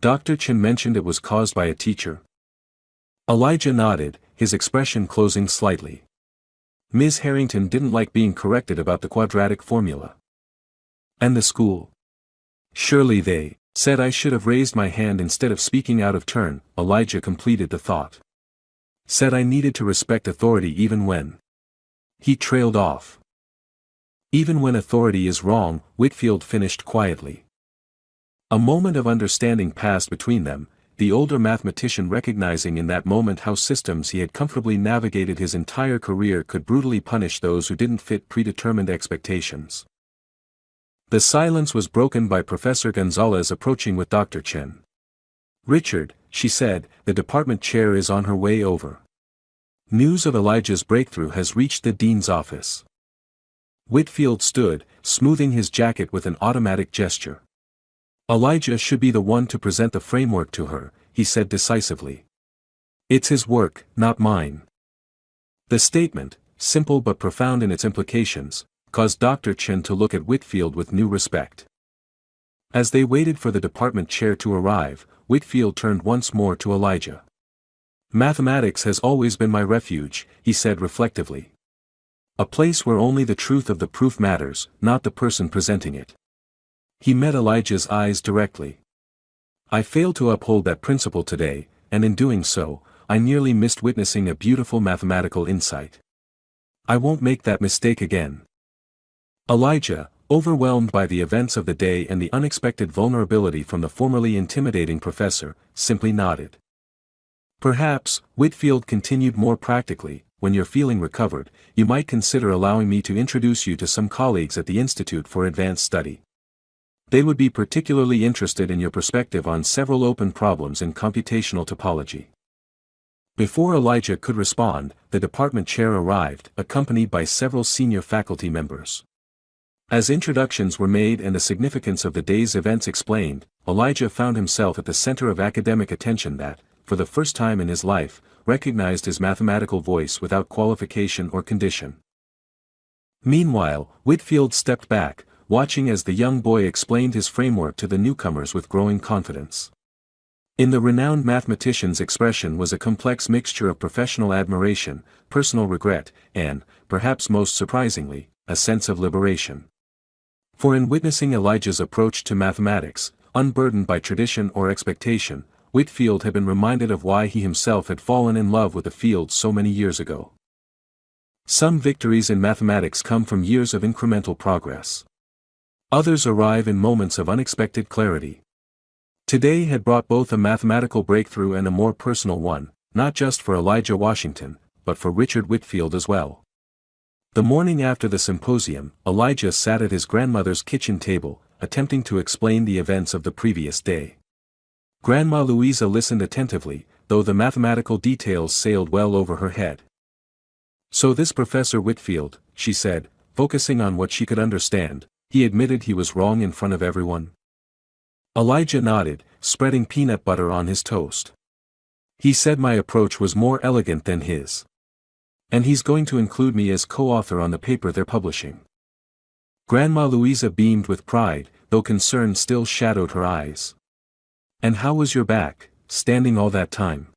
"Dr. Chen mentioned it was caused by a teacher?" Elijah nodded, his expression closing slightly. Ms. Harrington didn't like being corrected about the quadratic formula. And the school? Surely they said I should have raised my hand instead of speaking out of turn. Elijah completed the thought. Said I needed to respect authority even when. He trailed off. Even when authority is wrong, Whitfield finished quietly. A moment of understanding passed between them, the older mathematician recognizing in that moment how systems he had comfortably navigated his entire career could brutally punish those who didn't fit predetermined expectations. The silence was broken by Professor Gonzalez approaching with Dr. Chen. Richard, she said, the department chair is on her way over. News of Elijah's breakthrough has reached the dean's office. Whitfield stood, smoothing his jacket with an automatic gesture. Elijah should be the one to present the framework to her, he said decisively. It's his work, not mine. The statement, simple but profound in its implications, caused Dr. Chen to look at Whitfield with new respect. As they waited for the department chair to arrive, Whitfield turned once more to Elijah. Mathematics has always been my refuge, he said reflectively. A place where only the truth of the proof matters, not the person presenting it. He met Elijah's eyes directly. I failed to uphold that principle today, and in doing so, I nearly missed witnessing a beautiful mathematical insight. I won't make that mistake again. Elijah, overwhelmed by the events of the day and the unexpected vulnerability from the formerly intimidating professor, simply nodded. Perhaps, Whitfield continued more practically, when you're feeling recovered, you might consider allowing me to introduce you to some colleagues at the Institute for Advanced Study. They would be particularly interested in your perspective on several open problems in computational topology. Before Elijah could respond, the department chair arrived, accompanied by several senior faculty members. As introductions were made and the significance of the day's events explained, Elijah found himself at the center of academic attention that, for the first time in his life, recognized his mathematical voice without qualification or condition. Meanwhile, Whitfield stepped back, watching as the young boy explained his framework to the newcomers with growing confidence. In the renowned mathematician's expression was a complex mixture of professional admiration, personal regret, and, perhaps most surprisingly, a sense of liberation. For in witnessing Elijah's approach to mathematics, unburdened by tradition or expectation, Whitfield had been reminded of why he himself had fallen in love with the field so many years ago. Some victories in mathematics come from years of incremental progress. Others arrive in moments of unexpected clarity. Today had brought both a mathematical breakthrough and a more personal one, not just for Elijah Washington, but for Richard Whitfield as well. The morning after the symposium, Elijah sat at his grandmother's kitchen table, attempting to explain the events of the previous day. Grandma Louisa listened attentively, though the mathematical details sailed well over her head. So this Professor Whitfield, she said, focusing on what she could understand, he admitted he was wrong in front of everyone. Elijah nodded, spreading peanut butter on his toast. He said my approach was more elegant than his. And he's going to include me as co-author on the paper they're publishing. Grandma Louisa beamed with pride, though concern still shadowed her eyes. And how was your back, standing all that time?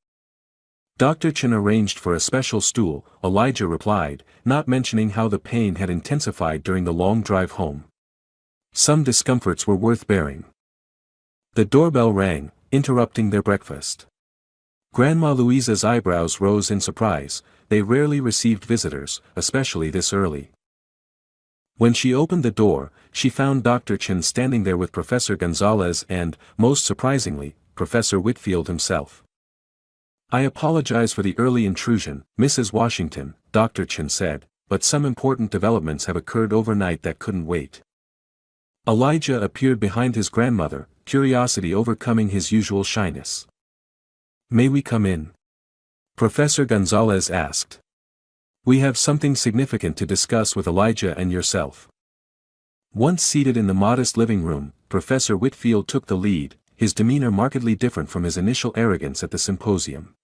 Dr. Chen arranged for a special stool, Elijah replied, not mentioning how the pain had intensified during the long drive home. Some discomforts were worth bearing. The doorbell rang, interrupting their breakfast. Grandma Louisa's eyebrows rose in surprise. They rarely received visitors, especially this early. When she opened the door, she found Dr. Chen standing there with Professor Gonzalez and, most surprisingly, Professor Whitfield himself. I apologize for the early intrusion, Mrs. Washington, Dr. Chen said, but some important developments have occurred overnight that couldn't wait. Elijah appeared behind his grandmother, curiosity overcoming his usual shyness. May we come in? Professor Gonzalez asked. We have something significant to discuss with Elijah and yourself. Once seated in the modest living room, Professor Whitfield took the lead, his demeanor markedly different from his initial arrogance at the symposium.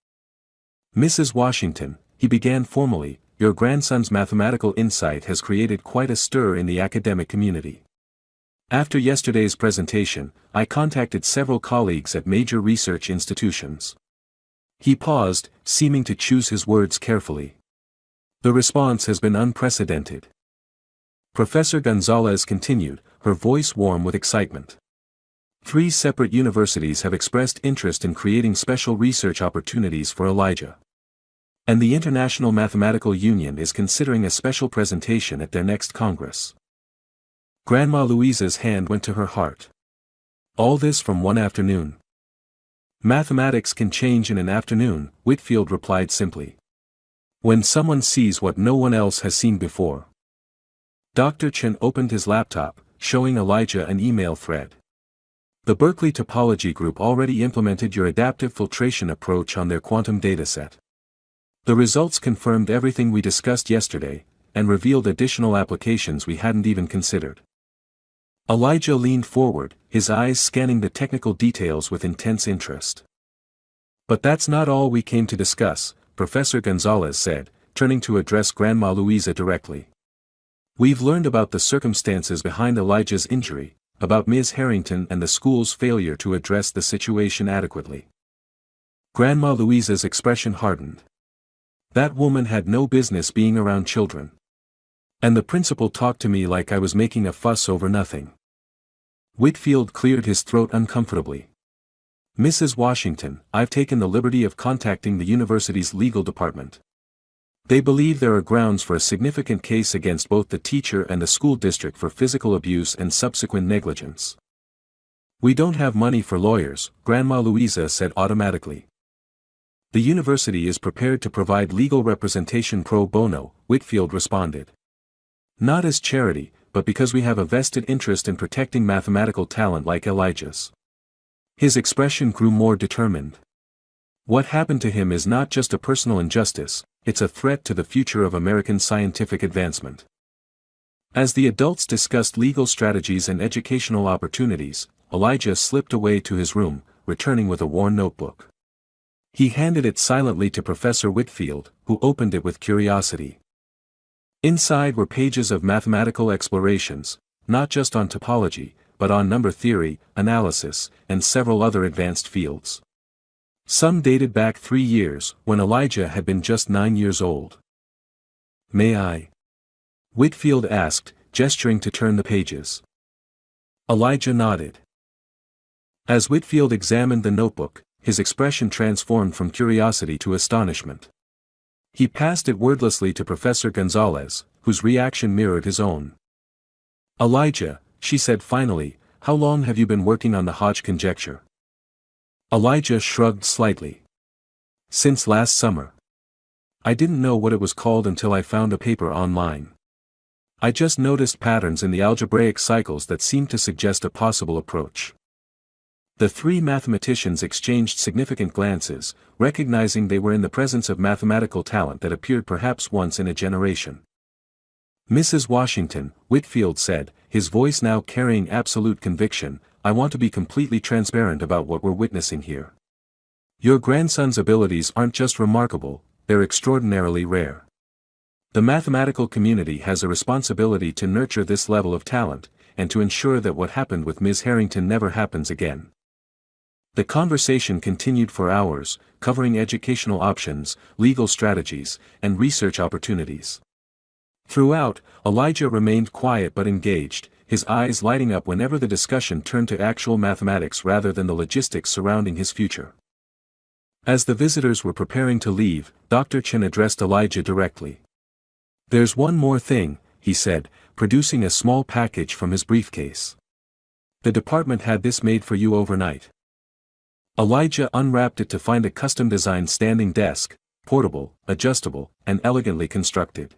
Mrs. Washington, he began formally, your grandson's mathematical insight has created quite a stir in the academic community. After yesterday's presentation, I contacted several colleagues at major research institutions. He paused, seeming to choose his words carefully. The response has been unprecedented. Professor Gonzalez continued, her voice warm with excitement. 3 separate universities have expressed interest in creating special research opportunities for Elijah. And the International Mathematical Union is considering a special presentation at their next Congress. Grandma Louisa's hand went to her heart. All this from one afternoon. Mathematics can change in an afternoon, Whitfield replied simply. When someone sees what no one else has seen before. Dr. Chen opened his laptop, showing Elijah an email thread. The Berkeley Topology Group already implemented your adaptive filtration approach on their quantum dataset. The results confirmed everything we discussed yesterday, and revealed additional applications we hadn't even considered. Elijah leaned forward, his eyes scanning the technical details with intense interest. But that's not all we came to discuss, Professor Gonzalez said, turning to address Grandma Louisa directly. We've learned about the circumstances behind Elijah's injury, about Ms. Harrington and the school's failure to address the situation adequately. Grandma Louisa's expression hardened. That woman had no business being around children. And the principal talked to me like I was making a fuss over nothing. Whitfield cleared his throat uncomfortably. Mrs. Washington, I've taken the liberty of contacting the university's legal department. They believe there are grounds for a significant case against both the teacher and the school district for physical abuse and subsequent negligence. We don't have money for lawyers, Grandma Louisa said automatically. The university is prepared to provide legal representation pro bono, Whitfield responded. Not as charity, but because we have a vested interest in protecting mathematical talent like Elijah's. His expression grew more determined. What happened to him is not just a personal injustice, it's a threat to the future of American scientific advancement. As the adults discussed legal strategies and educational opportunities, Elijah slipped away to his room, returning with a worn notebook. He handed it silently to Professor Whitfield, who opened it with curiosity. Inside were pages of mathematical explorations, not just on topology, but on number theory, analysis, and several other advanced fields. Some dated back 3 years, when Elijah had been just 9 years old. May I? Whitfield asked, gesturing to turn the pages. Elijah nodded. As Whitfield examined the notebook, his expression transformed from curiosity to astonishment. He passed it wordlessly to Professor Gonzalez, whose reaction mirrored his own. Elijah, she said finally, how long have you been working on the Hodge conjecture? Elijah shrugged slightly. Since last summer. I didn't know what it was called until I found a paper online. I just noticed patterns in the algebraic cycles that seemed to suggest a possible approach. The 3 mathematicians exchanged significant glances, recognizing they were in the presence of mathematical talent that appeared perhaps once in a generation. Mrs. Washington, Whitfield said, his voice now carrying absolute conviction, I want to be completely transparent about what we're witnessing here. Your grandson's abilities aren't just remarkable, they're extraordinarily rare. The mathematical community has a responsibility to nurture this level of talent, and to ensure that what happened with Ms. Harrington never happens again. The conversation continued for hours, covering educational options, legal strategies, and research opportunities. Throughout, Elijah remained quiet but engaged, his eyes lighting up whenever the discussion turned to actual mathematics rather than the logistics surrounding his future. As the visitors were preparing to leave, Dr. Chen addressed Elijah directly. There's one more thing, he said, producing a small package from his briefcase. The department had this made for you overnight. Elijah unwrapped it to find a custom-designed standing desk, portable, adjustable, and elegantly constructed.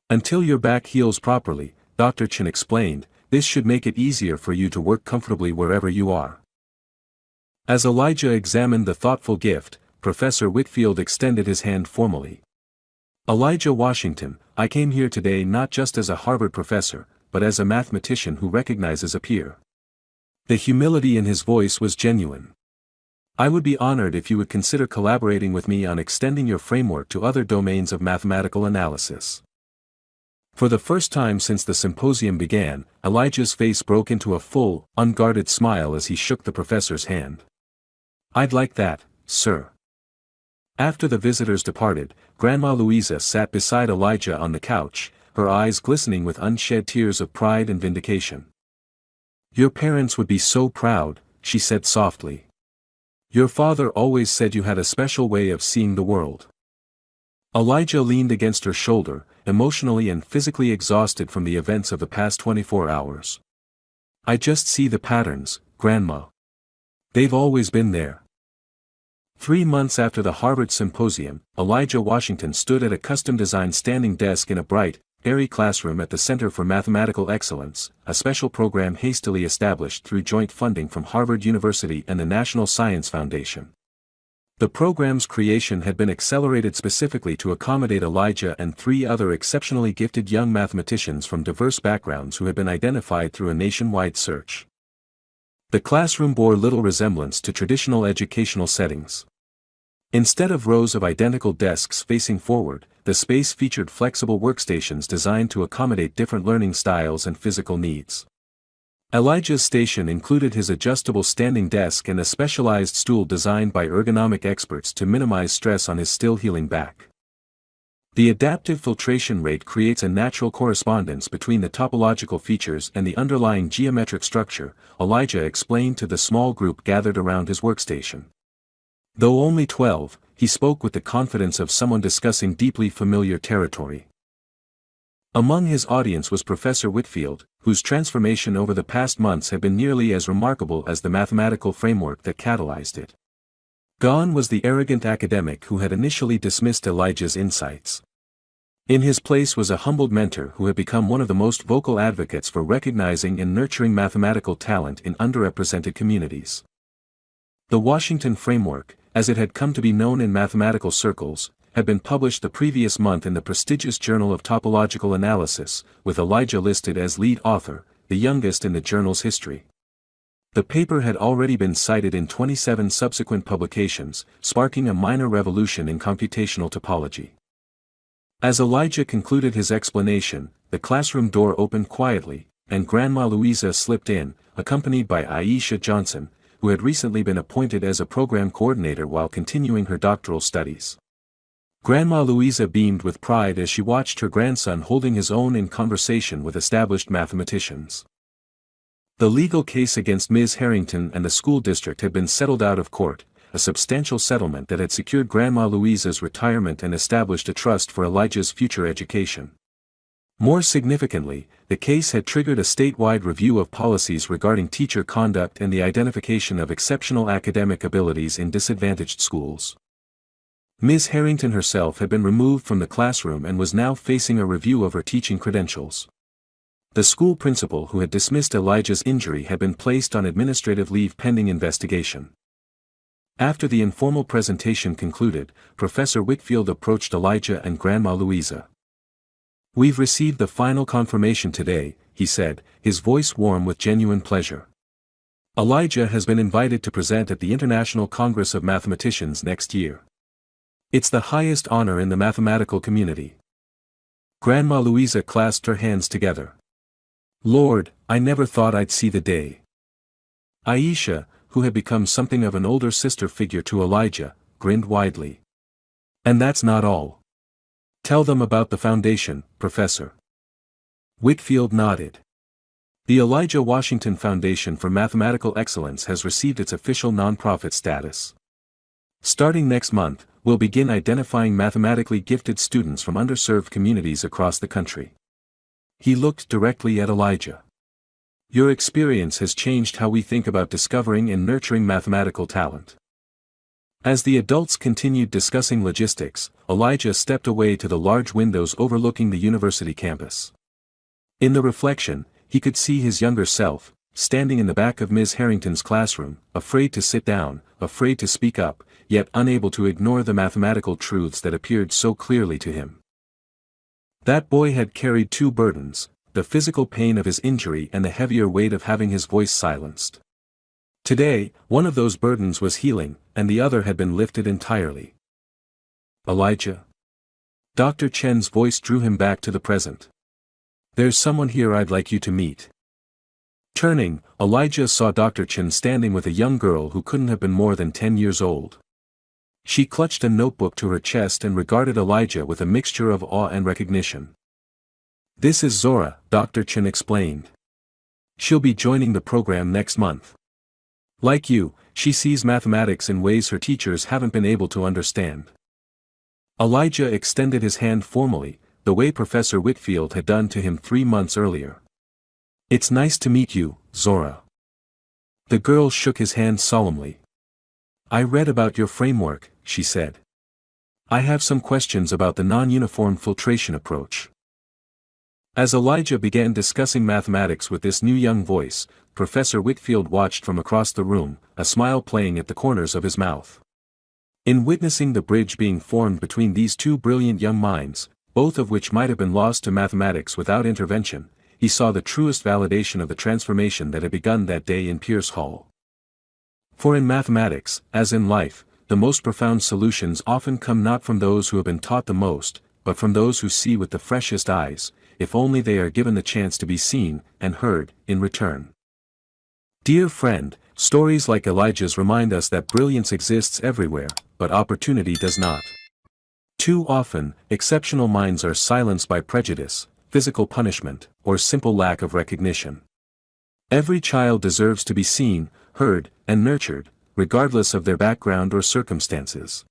Until your back heals properly, Dr. Chen explained, this should make it easier for you to work comfortably wherever you are. As Elijah examined the thoughtful gift, Professor Whitfield extended his hand formally. Elijah Washington, I came here today not just as a Harvard professor, but as a mathematician who recognizes a peer. The humility in his voice was genuine. I would be honored if you would consider collaborating with me on extending your framework to other domains of mathematical analysis. For the first time since the symposium began, Elijah's face broke into a full, unguarded smile as he shook the professor's hand. I'd like that, sir. After the visitors departed, Grandma Louisa sat beside Elijah on the couch, her eyes glistening with unshed tears of pride and vindication. "Your parents would be so proud," she said softly. "Your father always said you had a special way of seeing the world." Elijah leaned against her shoulder, emotionally and physically exhausted from the events of the past 24 hours. "I just see the patterns, Grandma. They've always been there." 3 months after the Harvard Symposium, Elijah Washington stood at a custom-designed standing desk in a bright, airy classroom at the Center for Mathematical Excellence, a special program hastily established through joint funding from Harvard University and the National Science Foundation. The program's creation had been accelerated specifically to accommodate Elijah and 3 other exceptionally gifted young mathematicians from diverse backgrounds who had been identified through a nationwide search. The classroom bore little resemblance to traditional educational settings. Instead of rows of identical desks facing forward, the space featured flexible workstations designed to accommodate different learning styles and physical needs. Elijah's station included his adjustable standing desk and a specialized stool designed by ergonomic experts to minimize stress on his still healing back. The adaptive filtration rate creates a natural correspondence between the topological features and the underlying geometric structure, Elijah explained to the small group gathered around his workstation. Though only 12, he spoke with the confidence of someone discussing deeply familiar territory. Among his audience was Professor Whitfield, whose transformation over the past months had been nearly as remarkable as the mathematical framework that catalyzed it. Gone was the arrogant academic who had initially dismissed Elijah's insights. In his place was a humbled mentor who had become one of the most vocal advocates for recognizing and nurturing mathematical talent in underrepresented communities. The Washington Framework, as it had come to be known in mathematical circles, had been published the previous month in the prestigious Journal of Topological Analysis, with Elijah listed as lead author, the youngest in the journal's history. The paper had already been cited in 27 subsequent publications, sparking a minor revolution in computational topology. As Elijah concluded his explanation, the classroom door opened quietly, and Grandma Louisa slipped in, accompanied by Aisha Johnson, who had recently been appointed as a program coordinator while continuing her doctoral studies. Grandma Louisa beamed with pride as she watched her grandson holding his own in conversation with established mathematicians. The legal case against Ms. Harrington and the school district had been settled out of court, a substantial settlement that had secured Grandma Louisa's retirement and established a trust for Elijah's future education. More significantly, the case had triggered a statewide review of policies regarding teacher conduct and the identification of exceptional academic abilities in disadvantaged schools. Ms. Harrington herself had been removed from the classroom and was now facing a review of her teaching credentials. The school principal who had dismissed Elijah's injury had been placed on administrative leave pending investigation. After the informal presentation concluded, Professor Whitfield approached Elijah and Grandma Louisa. "We've received the final confirmation today," he said, his voice warm with genuine pleasure. "Elijah has been invited to present at the International Congress of Mathematicians next year. It's the highest honor in the mathematical community." Grandma Louisa clasped her hands together. "Lord, I never thought I'd see the day." Aisha, who had become something of an older sister figure to Elijah, grinned widely. "And that's not all. Tell them about the foundation, Professor." Whitfield nodded. The Elijah Washington Foundation for Mathematical Excellence has received its official nonprofit status. Starting next month, we'll begin identifying mathematically gifted students from underserved communities across the country. He looked directly at Elijah. "Your experience has changed how we think about discovering and nurturing mathematical talent." As the adults continued discussing logistics, Elijah stepped away to the large windows overlooking the university campus. In the reflection, he could see his younger self, standing in the back of Ms. Harrington's classroom, afraid to sit down, afraid to speak up, yet unable to ignore the mathematical truths that appeared so clearly to him. That boy had carried 2 burdens, the physical pain of his injury and the heavier weight of having his voice silenced. Today, one of those burdens was healing, and the other had been lifted entirely. "Elijah?" Dr. Chen's voice drew him back to the present. "There's someone here I'd like you to meet." Turning, Elijah saw Dr. Chen standing with a young girl who couldn't have been more than 10 years old. She clutched a notebook to her chest and regarded Elijah with a mixture of awe and recognition. "This is Zora," Dr. Chen explained. "She'll be joining the program next month. Like you, she sees mathematics in ways her teachers haven't been able to understand." Elijah extended his hand formally, the way Professor Whitfield had done to him 3 months earlier. "It's nice to meet you, Zora." The girl shook his hand solemnly. "I read about your framework," she said. "I have some questions about the non-uniform filtration approach." As Elijah began discussing mathematics with this new young voice, Professor Whitfield watched from across the room, a smile playing at the corners of his mouth. In witnessing the bridge being formed between these two brilliant young minds, both of which might have been lost to mathematics without intervention, he saw the truest validation of the transformation that had begun that day in Pierce Hall. For in mathematics, as in life, the most profound solutions often come not from those who have been taught the most, but from those who see with the freshest eyes, if only they are given the chance to be seen and heard in return. Dear friend, stories like Elijah's remind us that brilliance exists everywhere, but opportunity does not. Too often, exceptional minds are silenced by prejudice, physical punishment, or simple lack of recognition. Every child deserves to be seen, heard, and nurtured, regardless of their background or circumstances.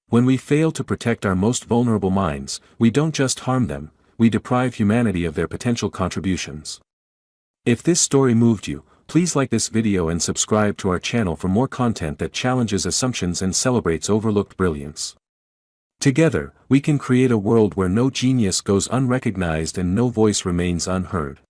When we fail to protect our most vulnerable minds, we don't just harm them, we deprive humanity of their potential contributions. If this story moved you, please like this video and subscribe to our channel for more content that challenges assumptions and celebrates overlooked brilliance. Together, we can create a world where no genius goes unrecognized and no voice remains unheard.